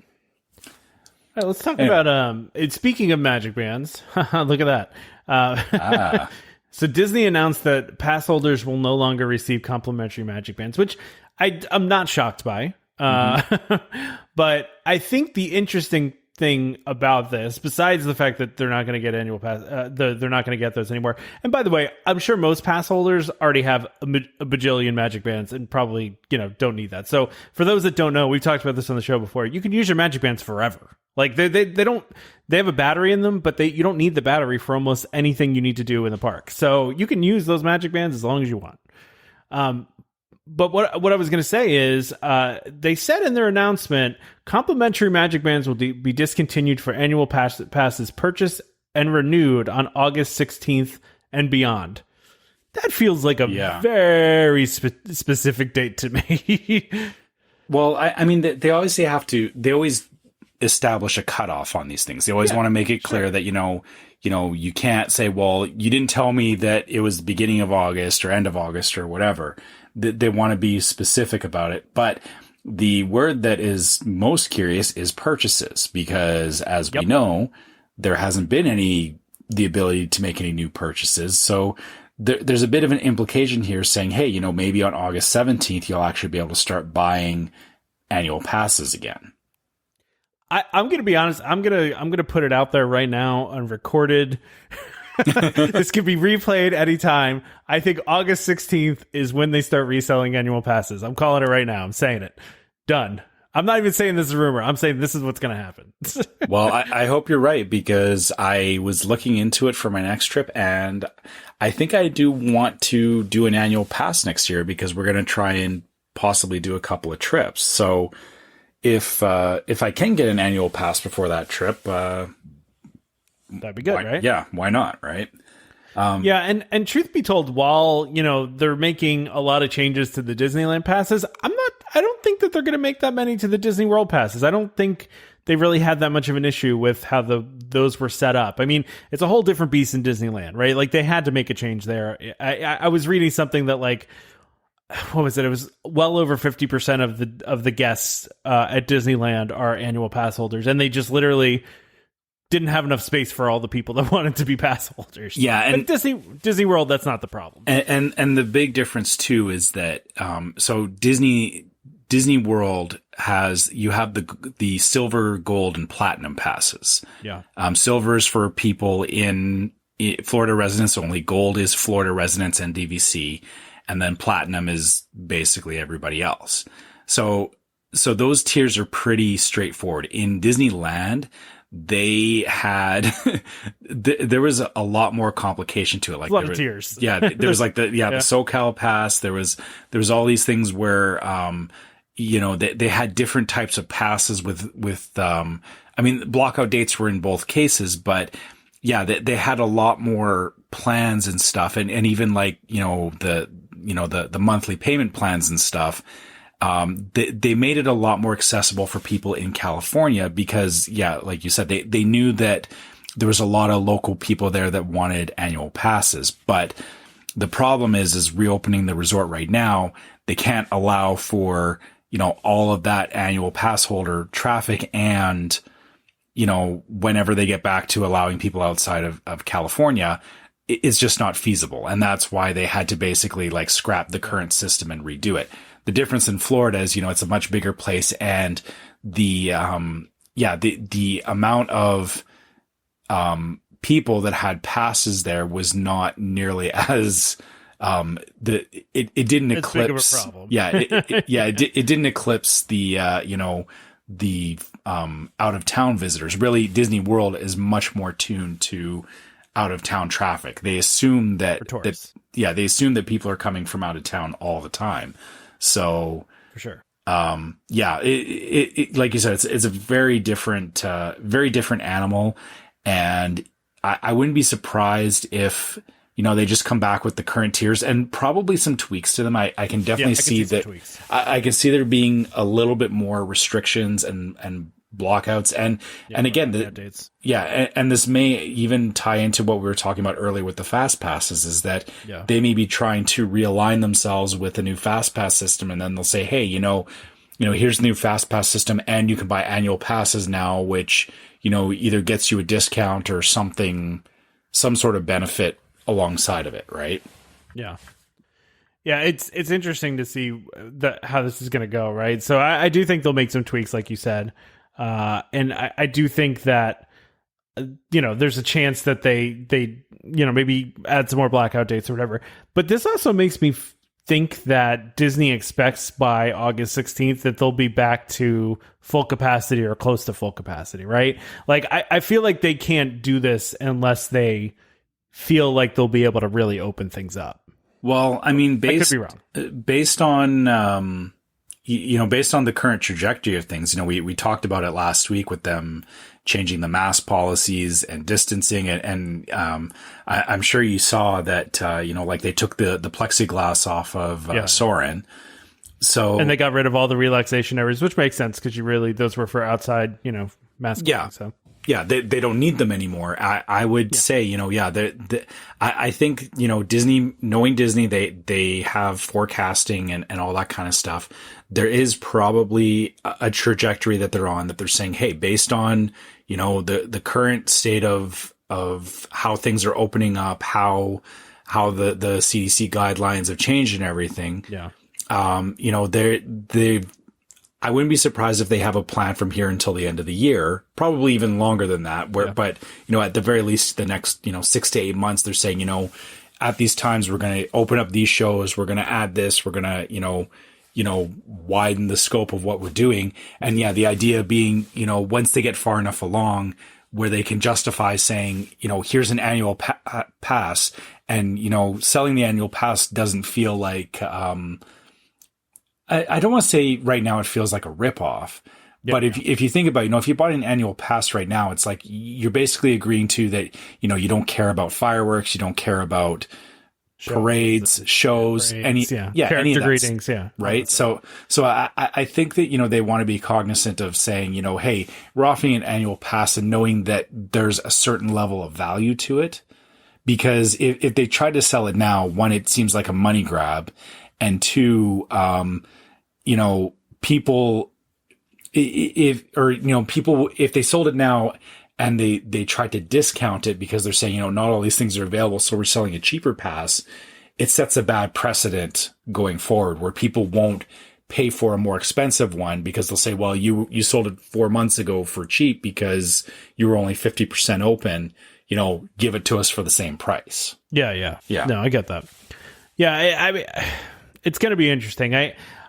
right, let's talk about speaking of magic bands. Look at that. So Disney announced that pass holders will no longer receive complimentary magic bands, which I'm not shocked by. But I think the interesting thing about this, besides the fact that they're not going to get annual pass, they're not going to get those anymore. And by the way, I'm sure most pass holders already have a bajillion magic bands and probably, don't need that. So for those that don't know, we've talked about this on the show before. You can use your magic bands forever. Like they have a battery in them, but you don't need the battery for almost anything you need to do in the park. So you can use those magic bands as long as you want. But what I was going to say is, they said in their announcement, complimentary magic bands will be discontinued for annual passes purchased and renewed on August 16th and beyond. That feels like a very specific date to me. Well, I mean, they always they always establish a cutoff on these things. They always want to make it clear that, you can't say, well, you didn't tell me that it was the beginning of August or end of August or whatever. They want to be specific about it. But the word that is most curious is purchases, because as we know, there hasn't been the ability to make any new purchases. So there's a bit of an implication here saying, hey, maybe on August 17th, you'll actually be able to start buying annual passes again. I'm going to be honest. I'm going to put it out there right now on recorded. This could be replayed anytime. I think August 16th is when they start reselling annual passes. I'm calling it right now. I'm saying it. Done. I'm not even saying this is a rumor. I'm saying this is what's going to happen. Well, I hope you're right, because I was looking into it for my next trip, and I think I do want to do an annual pass next year, because we're going to try and possibly do a couple of trips. So if I can get an annual pass before that trip, that'd be good, right? Yeah, why not, right? And truth be told, while they're making a lot of changes to the Disneyland passes, I don't think that they're going to make that many to the Disney World passes. I don't think they really had that much of an issue with how those were set up. I mean, it's a whole different beast in Disneyland, right? Like, they had to make a change there. I was reading something that, like, what was it? It was well over 50% of the guests at Disneyland are annual pass holders, and they just literally didn't have enough space for all the people that wanted to be pass holders. Yeah, and Disney World, that's not the problem. And the big difference too is that so Disney World you have the silver, gold, and platinum passes. Yeah. Silver is for people in Florida residents only. Gold is Florida residents and DVC. And then platinum is basically everybody else. So those tiers are pretty straightforward. In Disneyland, they had there was a lot more complication to it. Like, a lot of tiers. Yeah, there was like the SoCal pass. There was all these things where they had different types of passes with I mean, blockout dates were in both cases, but yeah, they had a lot more plans and stuff, and even like, the monthly payment plans and stuff. They made it a lot more accessible for people in California because, yeah, like you said, they knew that there was a lot of local people there that wanted annual passes. But the problem is reopening the resort right now, they can't allow for, all of that annual pass holder traffic and, whenever they get back to allowing people outside of California, it's just not feasible. And that's why they had to basically like scrap the current system and redo it. The difference in Florida is, it's a much bigger place, and the amount of people that had passes there was not nearly as it didn't it's eclipse. Big of a problem. It didn't eclipse the out of town visitors. Really, Disney World is much more tuned to out of town traffic. They assume that people are coming from out of town all the time. So for sure. It like you said, it's a very different animal. And I wouldn't be surprised if, they just come back with the current tiers and probably some tweaks to them. I can definitely see that. I can see there being a little bit more restrictions and blockouts and again, updates. And this may even tie into what we were talking about earlier with the fast passes, is that they may be trying to realign themselves with a new fast pass system. And then they'll say, hey, here's the new fast pass system and you can buy annual passes now, which, either gets you a discount or some sort of benefit alongside of it. Right. Yeah. Yeah. It's interesting to see how this is going to go. Right. So I do think they'll make some tweaks, like you said. And I do think that, there's a chance that they maybe add some more blackout dates or whatever. But this also makes me think that Disney expects by August 16th that they'll be back to full capacity or close to full capacity, right? Like, I feel like they can't do this unless they feel like they'll be able to really open things up. Well, I mean, I could be wrong. Based on, based on the current trajectory of things, we talked about it last week with them changing the mask policies and distancing, and I'm sure you saw that, like they took the plexiglass off of Soarin'. So, and they got rid of all the relaxation areas, which makes sense because those were for outside, masking. Yeah. So. Yeah, they don't need them anymore. I would say, I think, Disney, knowing Disney, they have forecasting and all that kind of stuff. There is probably a trajectory that they're on, that they're saying, hey, based on, the current state of how things are opening up, how the CDC guidelines have changed and everything. Yeah. I wouldn't be surprised if they have a plan from here until the end of the year, probably even longer than that. But at the very least, the next 6 to 8 months, they're saying, at these times we're going to open up these shows, we're going to add this, we're going to widen the scope of what we're doing. And the idea being, once they get far enough along where they can justify saying, here's an annual pass, and selling the annual pass doesn't feel like I don't want to say right now it feels like a ripoff, but if you think about it, if you bought an annual pass right now, it's like you're basically agreeing to that, you don't care about fireworks, you don't care about parades, shows, character greetings, right. So I think that they want to be cognizant of saying, hey, we're offering an annual pass, and knowing that there's a certain level of value to it, because if they try to sell it now, one, it seems like a money grab. And two, people, if they sold it now and they tried to discount it because they're saying, not all these things are available, so we're selling a cheaper pass, it sets a bad precedent going forward where people won't pay for a more expensive one because they'll say, well, you sold it 4 months ago for cheap because you were only 50% open, give it to us for the same price. Yeah. No, I get that. Yeah. I mean, it's going to be interesting.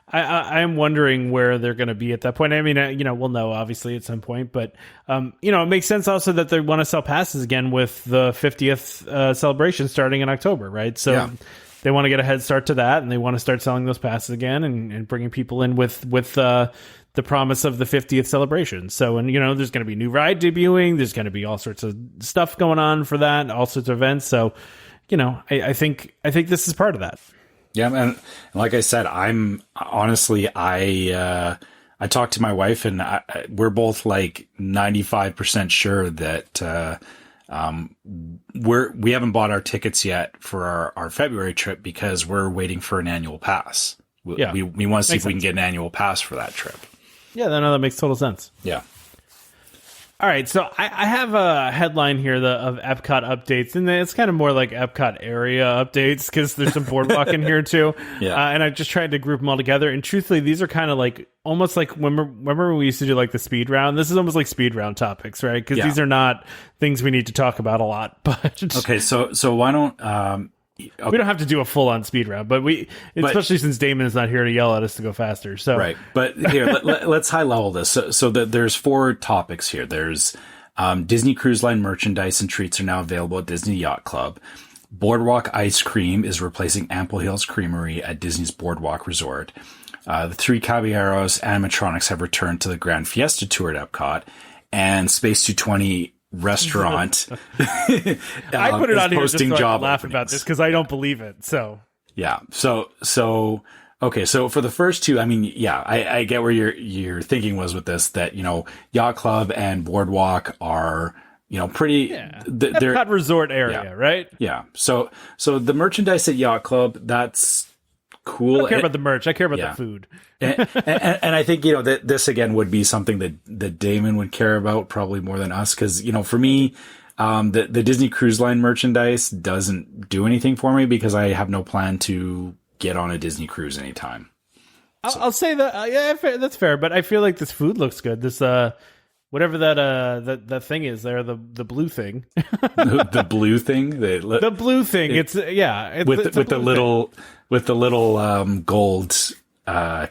I'm wondering where they're going to be at that point. I mean, we'll know obviously at some point, but it makes sense also that they want to sell passes again with the 50th celebration starting in October, right? So they want to get a head start to that, and they want to start selling those passes again and bringing people in with the promise of the 50th celebration. So, and there's going to be a new ride debuting. There's going to be all sorts of stuff going on for that, all sorts of events. So, I think this is part of that. Yeah, and like I said, I'm honestly, I talked to my wife, and we're both like 95% sure that we haven't bought our tickets yet for our February trip because we're waiting for an annual pass. We want to see if we can get an annual pass for that trip. Yeah, that makes total sense. Yeah. All right, so I have a headline here of Epcot updates, and it's kind of more like Epcot area updates because there's some boardwalk in here too. Yeah. And I just tried to group them all together. And truthfully, these are kind of like almost like remember when we used to do like the speed round? This is almost like speed round topics, right? Because these are not things we need to talk about a lot. But okay, so why don't we don't have to do a full-on speed round, but especially since Damon is not here to yell at us to go faster. So right, but here let's high level this. So there's 4 topics here. There's Disney Cruise Line merchandise and treats are now available at Disney Yacht Club. Boardwalk ice cream is replacing Ample Hills Creamery at Disney's Boardwalk Resort. The 3 Caballeros animatronics have returned to the Grand Fiesta Tour at Epcot, and Space 220 restaurant. I put it on here just so I can laugh about this because I don't believe it. So yeah. So okay. So for the first 2, I mean, yeah, I get where your thinking was with this. That Yacht Club and Boardwalk are pretty. Yeah. They're Epcot Resort area, right? Yeah. So the merchandise at Yacht Club, that's cool. I don't care about the merch. I care about the food. and I think, that this again would be something that Damon would care about probably more than us. Cause, for me, the Disney Cruise Line merchandise doesn't do anything for me because I have no plan to get on a Disney cruise anytime. I'll say that. Yeah, that's fair. But I feel like this food looks good. This, whatever that thing is there, the blue thing. the blue thing? The blue thing. With the little gold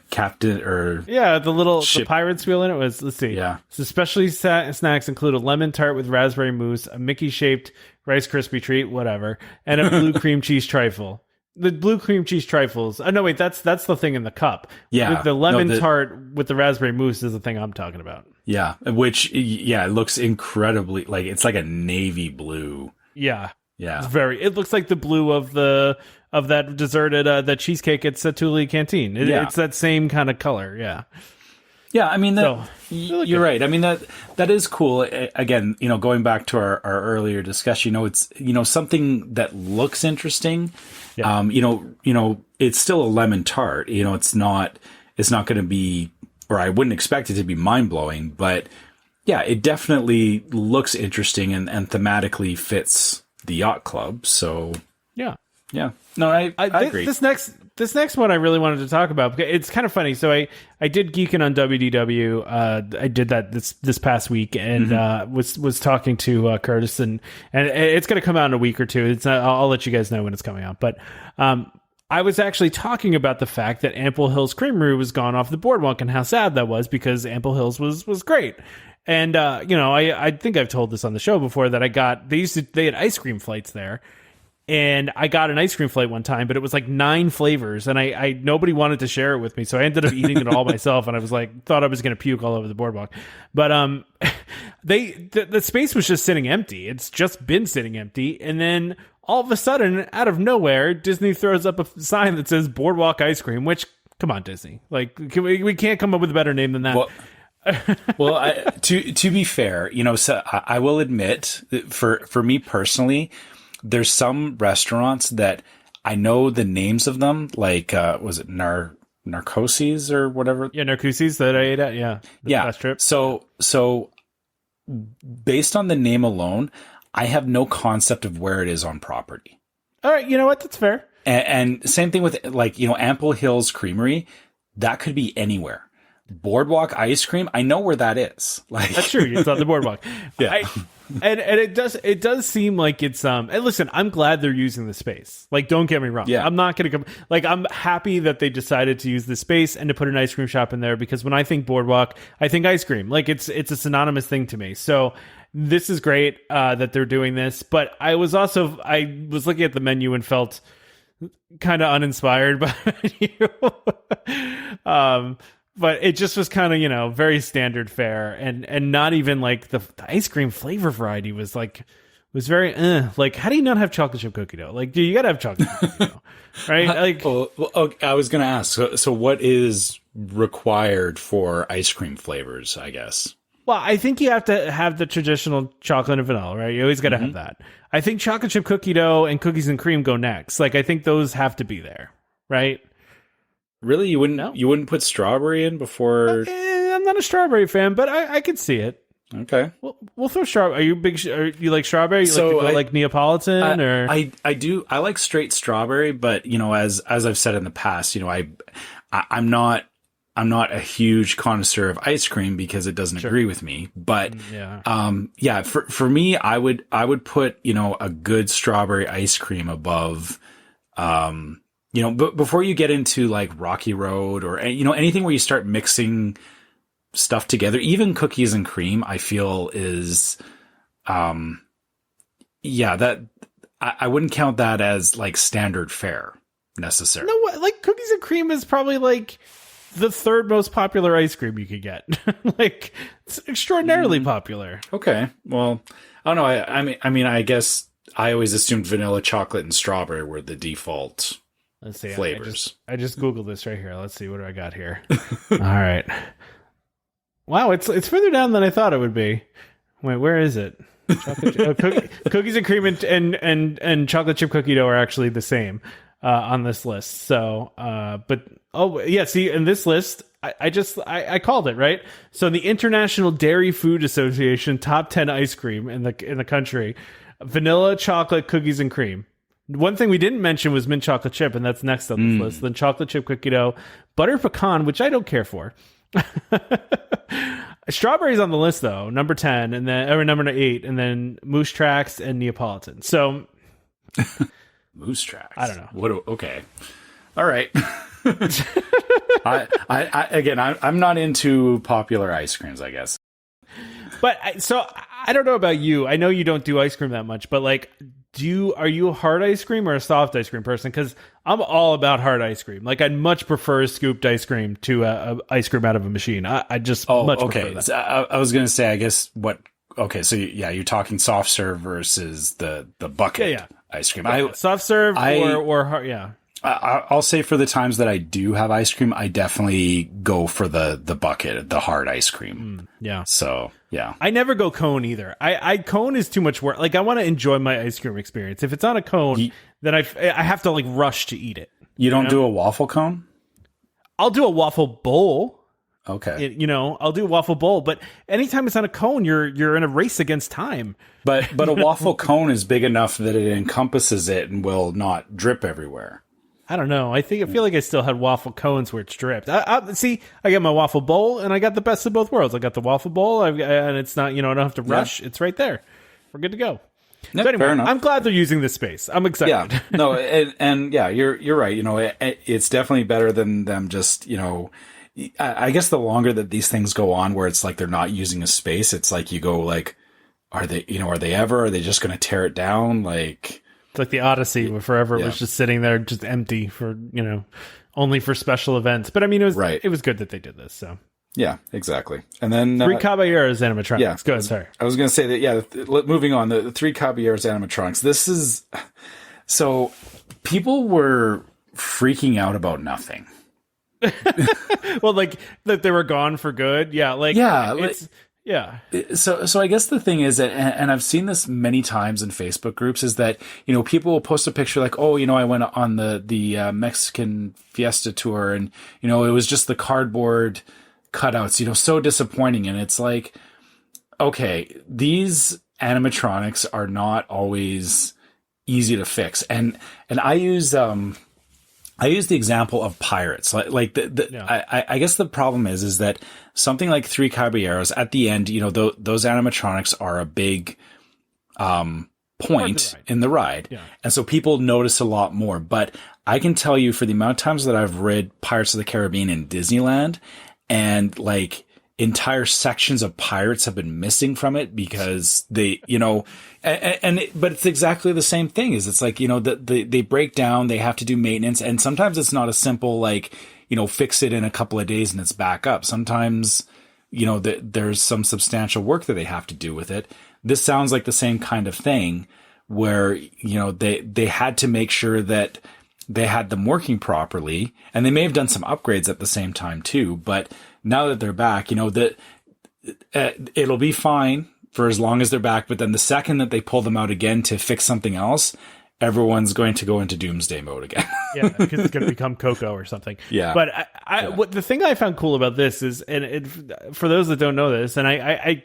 captain or the pirate's wheel in it was. Let's see. Yeah. So specialty snacks include a lemon tart with raspberry mousse, a Mickey shaped Rice Krispie treat, whatever, and a blue cream cheese trifle. The blue cream cheese trifles. Oh no, wait, that's the thing in the cup. Yeah. With the lemon tart with the raspberry mousse is the thing I'm talking about. Yeah, which it looks incredibly like it's like a navy blue. Yeah. Yeah. It looks like the blue of that dessert at that cheesecake at Satuli Canteen. It's that same kind of color. Yeah. Yeah, I mean you're right. I mean that is cool. Again, going back to our earlier discussion, it's something that looks interesting. Yeah. It's still a lemon tart. It's not going to be, or I wouldn't expect it to be mind blowing, but yeah, it definitely looks interesting and thematically fits the Yacht Club. So yeah. No, I agree. This next one I really wanted to talk about because it's kind of funny. So I did Geekin' on WDW. I did that this past week and was talking to Curtis and it's going to come out in a week or two. I'll let you guys know when it's coming out. But I was actually talking about the fact that Ample Hills Creamery was gone off the boardwalk and how sad that was because Ample Hills was great. And I think I've told this on the show before that they had ice cream flights there. And I got an ice cream flight one time, but it was like 9 flavors, and I nobody wanted to share it with me, so I ended up eating it all myself. And I was like, thought I was going to puke all over the boardwalk, but the space was just sitting empty. It's just been sitting empty, and then all of a sudden, out of nowhere, Disney throws up a sign that says Boardwalk Ice Cream. Which, come on, Disney, like we can't come up with a better name than that. Well, to be fair, so I will admit, for me personally, there's some restaurants that I know the names of them, like, was it Narcosis or whatever? Yeah, Narcosis that I ate at, yeah. Last trip. So based on the name alone, I have no concept of where it is on property. All right, you know what? That's fair. And same thing with, like, Ample Hills Creamery, that could be anywhere. Boardwalk Ice Cream, I know where that is. Like, that's true. It's on the boardwalk. Yeah. And it does seem like it's and listen, I'm glad they're using the space. Like, don't get me wrong. Yeah. I'm not gonna I'm happy that they decided to use the space and to put an ice cream shop in there because when I think boardwalk, I think ice cream. Like it's a synonymous thing to me. So this is great that they're doing this. But I was looking at the menu and felt kind of uninspired by you. But it just was kind of, very standard fare, and not even like the ice cream flavor variety was very like, how do you not have chocolate chip cookie dough? Like, dude, you gotta have chocolate chip cookie dough, right? Like, I was gonna ask. So what is required for ice cream flavors? I guess. Well, I think you have to have the traditional chocolate and vanilla, right? You always got to have that. I think chocolate chip cookie dough and cookies and cream go next. Like, I think those have to be there, right? Really, you wouldn't put strawberry in before? I'm not a strawberry fan, but I could see it. Okay, we'll throw strawberry. Are you big? Are you like strawberry? You like Neapolitan or? I do. I like straight strawberry, but as I've said in the past, I'm not a huge connoisseur of ice cream because it doesn't agree with me. But for me, I would put a good strawberry ice cream above. But before you get into like Rocky Road or anything where you start mixing stuff together, even cookies and cream, I feel is, that I wouldn't count that as like standard fare necessarily. No, like cookies and cream is probably like the third most popular ice cream you could get. Like, it's extraordinarily popular. Okay, well, I don't know. I mean, I guess I always assumed vanilla, chocolate, and strawberry were the default. Let's see. Flavors. I just Googled this right here. Let's see. What do I got here? All right. Wow, it's further down than I thought it would be. Wait, where is it? Cookies and cream and chocolate chip cookie dough are actually the same on this list. So, see, in this list, I called it right. So, the International Dairy Food Association top 10 ice cream in the country: vanilla, chocolate, cookies and cream. One thing we didn't mention was mint chocolate chip, and that's next on this list. Then chocolate chip cookie dough, butter pecan, which I don't care for. Strawberries on the list though, number 10, and then number 8, and then Moose Tracks and Neapolitan. So Moose Tracks. I don't know. Okay, all right. I'm not into popular ice creams, I guess. But I don't know about you. I know you don't do ice cream that much, but like, are you a hard ice cream or a soft ice cream person? Because I'm all about hard ice cream. Like, I'd much prefer scooped ice cream to a ice cream out of a machine. I just much prefer that. So I was going to say, I guess so you're talking soft serve versus the bucket ice cream. Soft serve or hard, yeah. I'll say for the times that I do have ice cream, I definitely go for the bucket, the hard ice cream. Yeah. So, yeah. I never go cone either. Cone is too much work. Like, I want to enjoy my ice cream experience. If it's on a cone, then I have to like rush to eat it. You don't do a waffle cone? I'll do a waffle bowl. Okay. I'll do a waffle bowl, but anytime it's on a cone, you're in a race against time. But a waffle cone is big enough that it encompasses it and will not drip everywhere. I don't know. I feel like I still had waffle cones where it's dripped. I got my waffle bowl, and I got the best of both worlds. I got the waffle bowl, and it's not, I don't have to rush. Yeah. It's right there. We're good to go. Yep, so anyway, fair enough. I'm glad they're using this space. I'm excited. Yeah. No, and you're right. It's definitely better than them just, I guess the longer that these things go on where it's like they're not using a space, it's like you go like, are they just going to tear it down? Like, it's like the Odyssey, where forever it was just sitting there, just empty for, only for special events. But I mean, it was good that they did this. So yeah, exactly. And then 3 Caballeros animatronics. Yeah, go ahead. Sorry, I was going to say that. Yeah, moving on, the 3 Caballeros animatronics. This is so people were freaking out about nothing. Well, like that they were gone for good. Yeah, Yeah. So I guess the thing is that, and I've seen this many times in Facebook groups, is that, people will post a picture like, oh, I went on the Mexican Fiesta tour and, it was just the cardboard cutouts, so disappointing. And it's like, okay, these animatronics are not always easy to fix. And I use the example of pirates. I guess the problem is that something like 3 Caballeros at the end, those animatronics are a big point in the ride. Yeah. And so people notice a lot more. But I can tell you, for the amount of times that I've read Pirates of the Caribbean in Disneyland, and like entire sections of pirates have been missing from it because they, you know, but it's exactly the same thing. Is it's like, you know, they break down, they have to do maintenance, and sometimes it's not a simple, like, you know, fix it in a couple of days and it's back up. Sometimes, you know, there's some substantial work that they have to do with it. This sounds like the same kind of thing where, you know, they had to make sure that they had them working properly, and they may have done some upgrades at the same time too. But now that they're back, you know, that it'll be fine for as long as they're back. But then the second that they pull them out again to fix something else, everyone's going to go into doomsday mode again. Yeah, because it's going to become Coco or something. Yeah. But what the thing I found cool about this is, and for those that don't know this, and I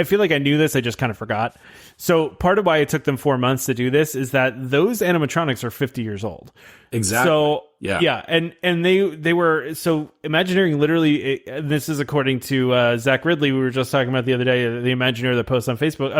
feel like I knew this, I just kind of forgot. So part of why it took them 4 months to do this is that those animatronics are 50 years old. Exactly. So yeah, and they were, so Imagineering literally, this is according to Zach Ridley, we were just talking about the other day, the Imagineer that posts on Facebook,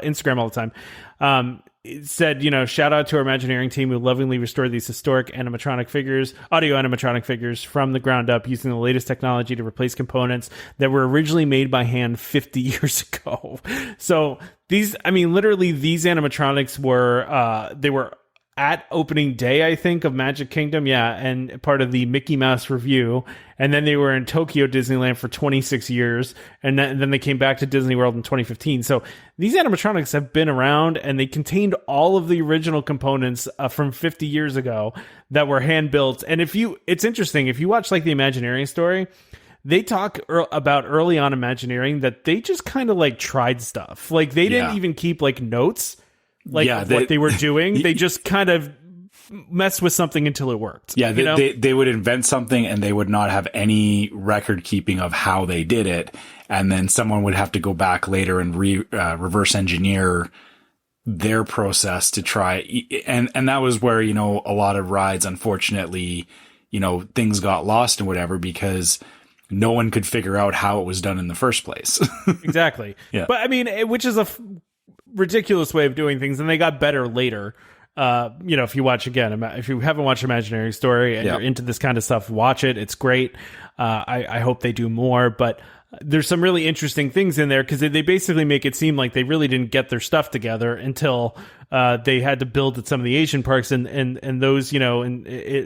Instagram all the time. It said, you know, shout out to our Imagineering team who lovingly restored these historic audio animatronic figures from the ground up using the latest technology to replace components that were originally made by hand 50 years ago. So these animatronics they were at opening day, I think, of Magic Kingdom, and part of the Mickey Mouse Review, and then they were in Tokyo Disneyland for 26 years, and then they came back to Disney World in 2015. So these animatronics have been around, and they contained all of the original components from 50 years ago that were hand built. And it's interesting, if you watch like the Imagineering story, they talk about early on Imagineering that they just kind of like tried stuff. Like they didn't even keep like notes. What they were doing, they just kind of messed with something until it worked. Yeah, they would invent something and they would not have any record keeping of how they did it, and then someone would have to go back later and reverse engineer their process to try. And that was where, you know, a lot of rides, unfortunately, you know, things got lost and whatever because no one could figure out how it was done in the first place. Exactly. Yeah. But I mean, which is a ridiculous way of doing things, and they got better later. You know, if you haven't watched Imagineering Story and you're into this kind of stuff, watch it. It's great. I hope they do more, but there's some really interesting things in there because they basically make it seem like they really didn't get their stuff together until they had to build at some of the Asian parks, and those, you know,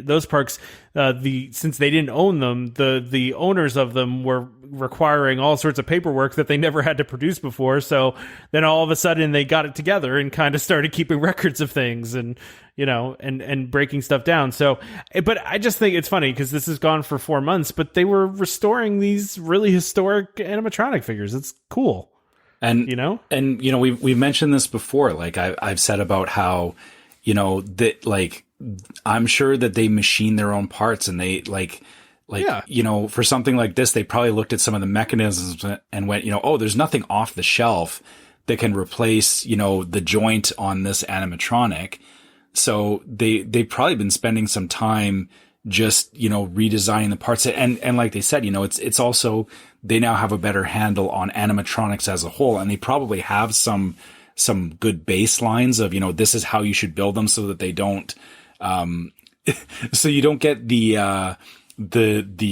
those parks, since they didn't own them, the owners of them were requiring all sorts of paperwork that they never had to produce before. So then all of a sudden they got it together and kind of started keeping records of things and, you know, and breaking stuff down. So, but I just think it's funny because this has gone for 4 months, but they were restoring these really historic animatronic figures. It's cool. And, you know, we've mentioned this before. Like I've said about how, you know, that like, I'm sure that they machine their own parts and they you know, for something like this, they probably looked at some of the mechanisms and went, you know, oh, there's nothing off the shelf that can replace, you know, the joint on this animatronic. So they've probably been spending some time just, you know, redesigning the parts. And like they said, you know, it's also, they now have a better handle on animatronics as a whole. And they probably have some good baselines of, you know, this is how you should build them so that they don't, so you don't get the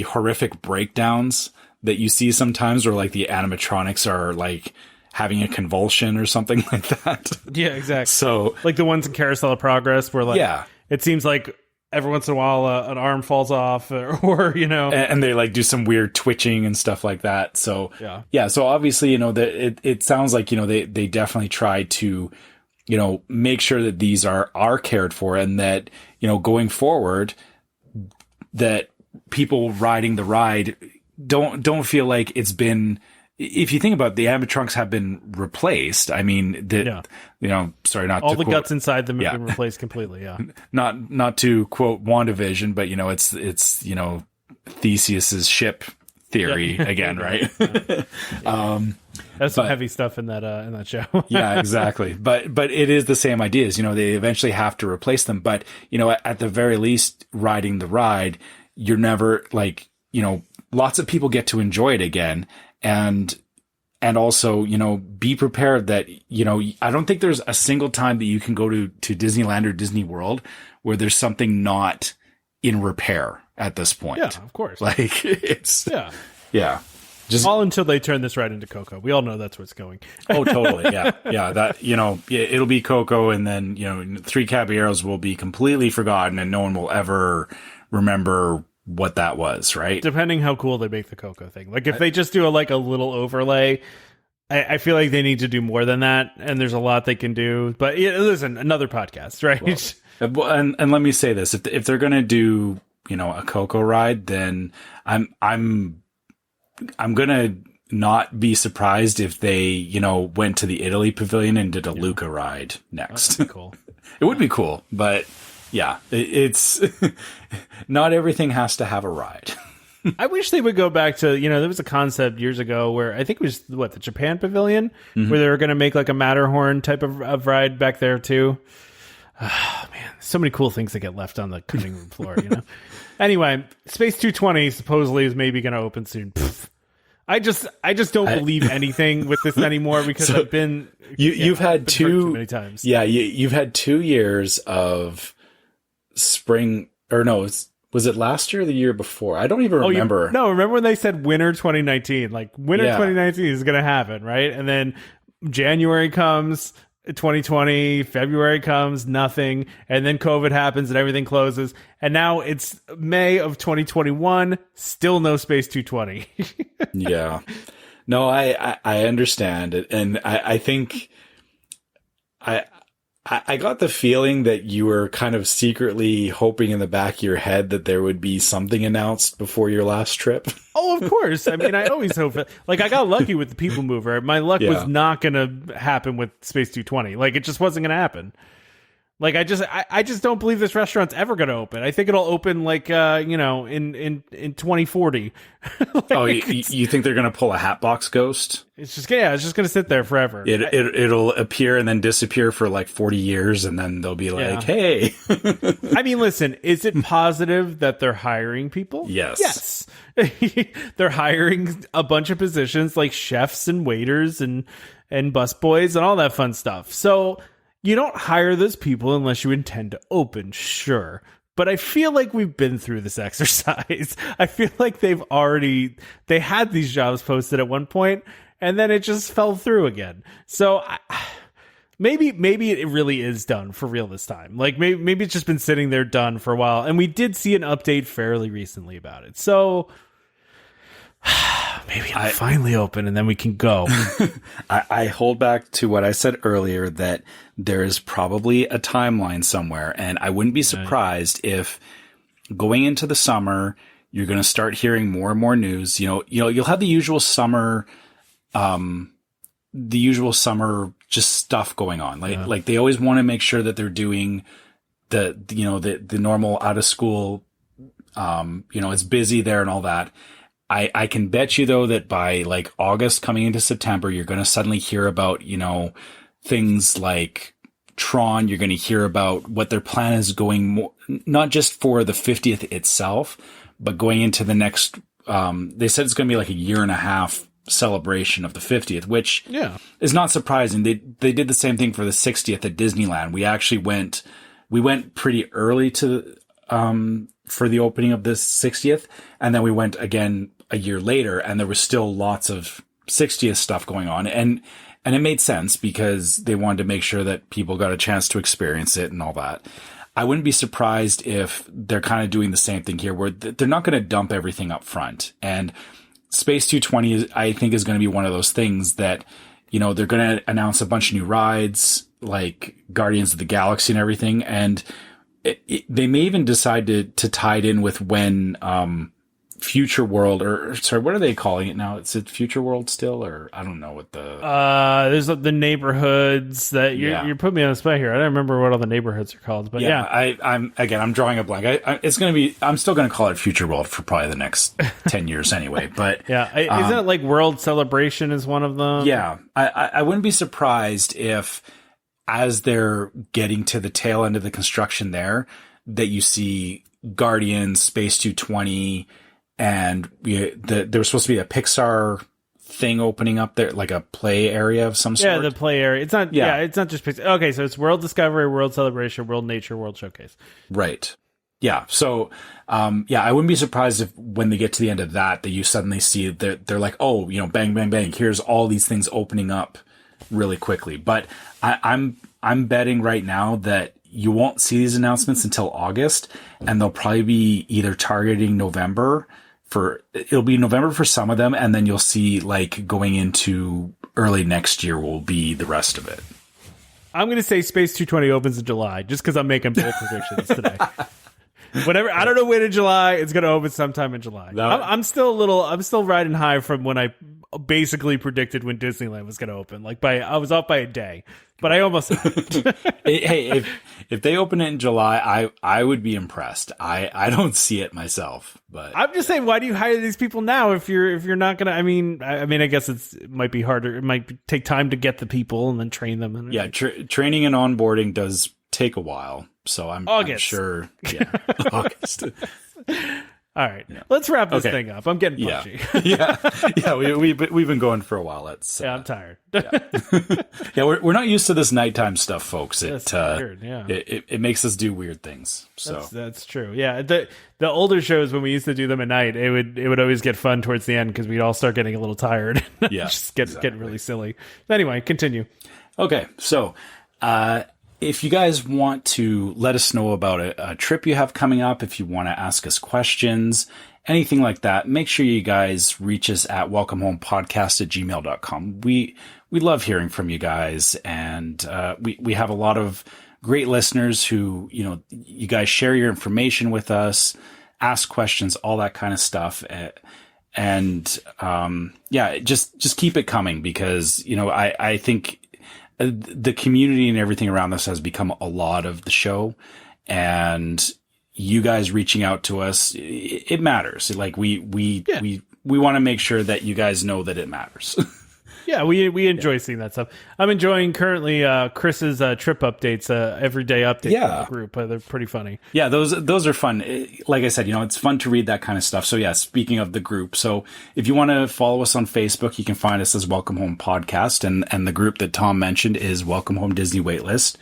horrific breakdowns that you see sometimes where like the animatronics are like having a convulsion or something like that. Yeah, exactly. So like the ones in Carousel of Progress where like, it seems like every once in a while an arm falls off or you know, and they like do some weird twitching and stuff like that. So yeah. So obviously, you know, that it sounds like, you know, they definitely try to, you know, make sure that these are cared for and that, you know, going forward that people riding the ride don't feel like it's been, if you think about it, the animatronics have been replaced. I mean, you know, sorry, not all to the quote, guts inside them have been replaced completely. Yeah. Not to quote WandaVision, but you know, it's, you know, Theseus's ship theory again, right? That's some heavy stuff in that show. Yeah, exactly. But it is the same ideas. You know, they eventually have to replace them. But, you know, at the very least, riding the ride, you're never like, you know, lots of people get to enjoy it again. And also, you know, be prepared that, you know, I don't think there's a single time that you can go to Disneyland or Disney World where there's something not in repair at this point. Yeah, of course. Like it's, yeah. all until they turn this right into Coco. We all know that's where it's going. Oh, totally. Yeah. Yeah. That, it'll be Coco, and then, Three Caballeros will be completely forgotten and no one will ever remember what that was, right? Depending how cool they make the Coco thing. Like, if they just do a little overlay, I feel like they need to do more than that, and there's a lot they can do. But listen, another podcast, right? Well, and let me say this: if they're gonna do a Coco ride, then I'm gonna not be surprised if they went to the Italy Pavilion and did a Luca ride next. That'd be cool. It would be cool, but yeah, it's not everything has to have a ride. I wish they would go back to, there was a concept years ago where I think it was the Japan Pavilion, where they were going to make like a Matterhorn type of ride back there too. Oh, man, so many cool things that get left on the cutting room floor, Anyway, Space 220 supposedly is maybe going to open soon. Pfft. I just don't believe anything with this anymore because I've been you've had too many times. Yeah, you've had 2 years of spring, or no, was it last year or the year before? I don't even remember. Remember when they said winter 2019? Like, winter 2019 is going to happen, right? And then January comes, 2020, February comes, nothing. And then COVID happens and everything closes. And now it's May of 2021, still no Space 220. Yeah. No, I understand it. And I think I got the feeling that you were kind of secretly hoping in the back of your head that there would be something announced before your last trip. Oh, of course. I mean, I always hope it. Like, I got lucky with the People Mover. My luck was not going to happen with Space 220. Like, it just wasn't going to happen. Like, I just don't believe this restaurant's ever going to open. I think it'll open like, in 2040. You think they're going to pull a Hatbox Ghost? It's just going to sit there forever. It'll appear and then disappear for like 40 years, and then they'll be like, hey. I mean, listen, is it positive that they're hiring people? Yes. They're hiring a bunch of positions like chefs and waiters and busboys and all that fun stuff. So you don't hire those people unless you intend to open, sure. But I feel like we've been through this exercise. I feel like they had these jobs posted at one point, and then it just fell through again. So maybe it really is done for real this time. Like, maybe it's just been sitting there done for a while. And we did see an update fairly recently about it. So maybe it'll finally open and then we can go. I hold back to what I said earlier, that there is probably a timeline somewhere, and I wouldn't be surprised if going into the summer, you're going to start hearing more and more news. You'll have the usual summer just stuff going on. Like they always want to make sure that they're doing the normal out of school, it's busy there and all that. I can bet you though that by like August coming into September, you're going to suddenly hear about, things like Tron. You're going to hear about what their plan is going more, not just for the 50th itself, but going into the next, they said it's going to be like a 1.5 year celebration of the 50th, which is not surprising. They did the same thing for the 60th at Disneyland. We went pretty early to, for the opening of this 60th. And then we went again a year later, and there was still lots of 60th stuff going on. And it made sense because they wanted to make sure that people got a chance to experience it and all that. I wouldn't be surprised if they're kind of doing the same thing here, where they're not going to dump everything up front. And Space 220, I think, is going to be one of those things that, they're going to announce a bunch of new rides like Guardians of the Galaxy and everything. And they may even decide to tie it in with when Future World, what are they calling it now? Is it Future World still, or I don't know what the there's the neighborhoods that you're putting me on the spot here. I don't remember what all the neighborhoods are called, but I'm drawing a blank. I'm still going to call it Future World for probably the next 10 years anyway. But isn't it like World Celebration is one of them? Yeah, I wouldn't be surprised if, as they're getting to the tail end of the construction there, that you see Guardians, Space 220, and there was supposed to be a Pixar thing opening up there, like a play area of some sort. Yeah, the play area. It's not. Yeah, it's not just Pixar. Okay, so it's World Discovery, World Celebration, World Nature, World Showcase. Right. Yeah. So, I wouldn't be surprised if when they get to the end of that you suddenly see that they're like, oh, bang, bang, bang. Here's all these things opening up really quickly. But I'm betting right now that you won't see these announcements until August, and they'll probably be either targeting November it'll be November for some of them. And then you'll see like going into early next year will be the rest of it. I'm going to say Space 220 opens in July just because I'm making bold predictions today. Whatever. I don't know when in July. It's going to open sometime in July. No. I'm still riding high from when I basically predicted when Disneyland was going to open. I was off by a day, but I almost Hey, if they open it in July, I would be impressed. I don't see it myself, but I'm just saying, why do you hire these people now if you're not going to? I mean, I guess it might be harder. It might take time to get the people and then train them. Yeah, training and onboarding does take a while. So I'm sure. Yeah, August. All right, let's wrap this thing up. I'm getting punchy. Yeah. We've been going for a while. Let's. I'm tired. Yeah, we're not used to this nighttime stuff, folks. That's weird. Yeah, it makes us do weird things. So that's true. Yeah, the older shows when we used to do them at night, it would always get fun towards the end because we'd all start getting a little tired. Yeah, just getting really silly. Anyway, continue. Okay, so. If you guys want to let us know about a trip you have coming up, if you want to ask us questions, anything like that, make sure you guys reach us at welcomehomepodcast@gmail.com. We love hearing from you guys, and we have a lot of great listeners who, you guys share your information with us, ask questions, all that kind of stuff. And just keep it coming because, I think the community and everything around us has become a lot of the show, and you guys reaching out to us, it matters. Like we want to make sure that you guys know that it matters. Yeah, we enjoy seeing that stuff. I'm enjoying currently Chris's trip updates, everyday updates in the group. They're pretty funny. Yeah, those are fun. Like I said, it's fun to read that kind of stuff. So yeah, speaking of the group, so if you want to follow us on Facebook, you can find us as Welcome Home Podcast, and the group that Tom mentioned is Welcome Home Disney Waitlist.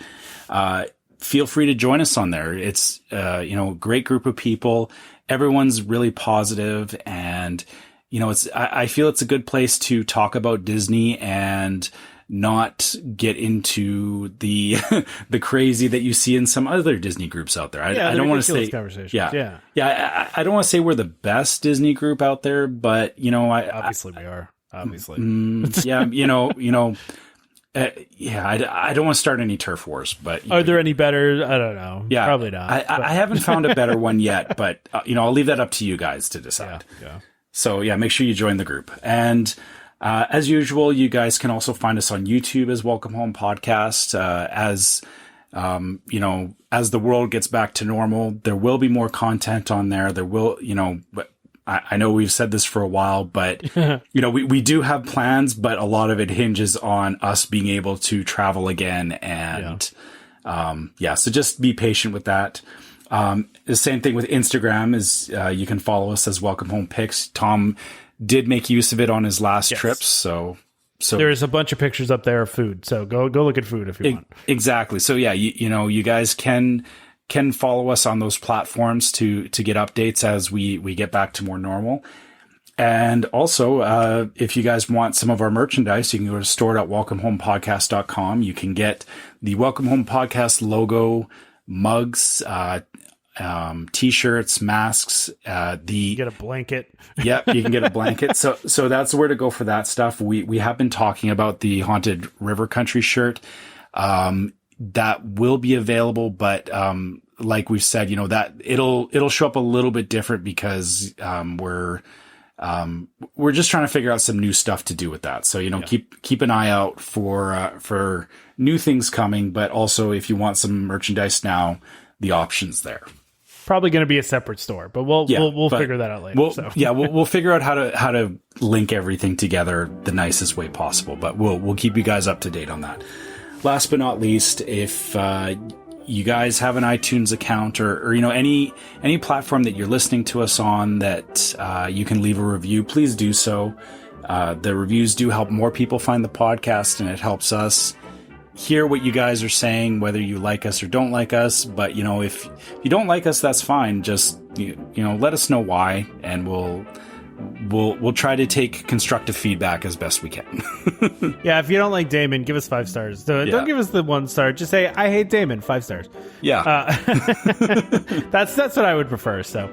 Feel free to join us on there. It's a great group of people. Everyone's really positive, and I feel it's a good place to talk about Disney and not get into the the crazy that you see in some other Disney groups out there. I don't want to say conversations. I don't want to say we're the best Disney group out there, but obviously we are. Obviously, I don't want to start any turf wars, but are there any better? I don't know. Yeah, probably not. I haven't found a better one yet, but I'll leave that up to you guys to decide. Yeah. So yeah, make sure you join the group. And as usual, you guys can also find us on YouTube as Welcome Home Podcast. As the world gets back to normal, there will be more content on there. There will, but I know we've said this for a while, but we do have plans, but a lot of it hinges on us being able to travel again. And so just be patient with that. The same thing with Instagram is you can follow us as Welcome Home Pics. Tom did make use of it on his last trips, so there's a bunch of pictures up there of food. So go look at food if you want. Exactly. So yeah, you guys can follow us on those platforms to get updates as we get back to more normal. And also, if you guys want some of our merchandise, you can go to store.welcomehomepodcast.com. You can get the Welcome Home Podcast logo, mugs, t-shirts, masks, you get a blanket. Yep, you can get a blanket. So that's where to go for that stuff. We have been talking about the Haunted River Country shirt. That will be available, but like we've said, that it'll show up a little bit different because we're just trying to figure out some new stuff to do with that. So keep an eye out for new things coming, but also if you want some merchandise now, the options there. Probably going to be a separate store, but we'll figure that out later. We'll figure out how to link everything together the nicest way possible, but we'll keep you guys up to date on that. Last but not least, if you guys have an iTunes account or any platform that you're listening to us on that you can leave a review, please do so. The reviews do help more people find the podcast, and it helps us hear what you guys are saying, whether you like us or don't like us. But, if you don't like us, that's fine. Just, let us know why, and we'll try to take constructive feedback as best we can. Yeah, if you don't like Damon, give us 5 stars. Don't give us the 1 star. Just say, I hate Damon, 5 stars. Yeah. That's what I would prefer. So,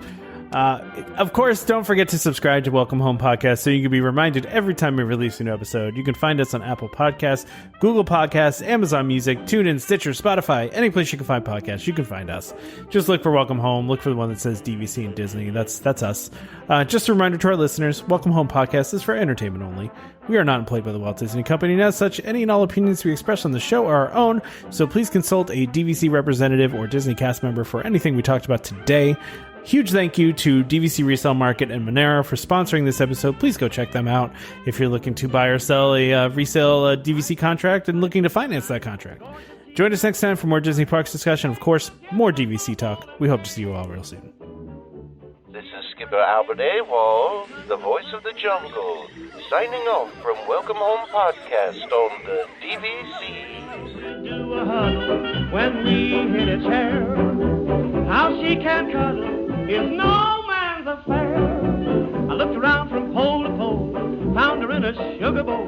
of course, don't forget to subscribe to Welcome Home Podcast so you can be reminded every time we release a new episode. You can find us on Apple Podcasts, Google Podcasts, Amazon Music, TuneIn, Stitcher, Spotify, any place you can find podcasts, you can find us. Just look for Welcome Home. Look for the one that says DVC and Disney. That's us. Just a reminder to our listeners, Welcome Home Podcast is for entertainment only. We are not employed by the Walt Disney Company, and as such, any and all opinions we express on the show are our own, so please consult a DVC representative or Disney cast member for anything we talked about today. Huge thank you to DVC Resale Market and Monero for sponsoring this episode. Please go check them out if you're looking to buy or sell a resale DVC contract and looking to finance that contract. Join us next time for more Disney Parks discussion. Of course, more DVC talk. We hope to see you all real soon. This is Skipper Albert Awol, the voice of the jungle, signing off from Welcome Home Podcast on the DVC. Do a huddle when we hit its hair. How she can cuddle is no man's affair. I looked around from pole to pole, found her in a sugar bowl.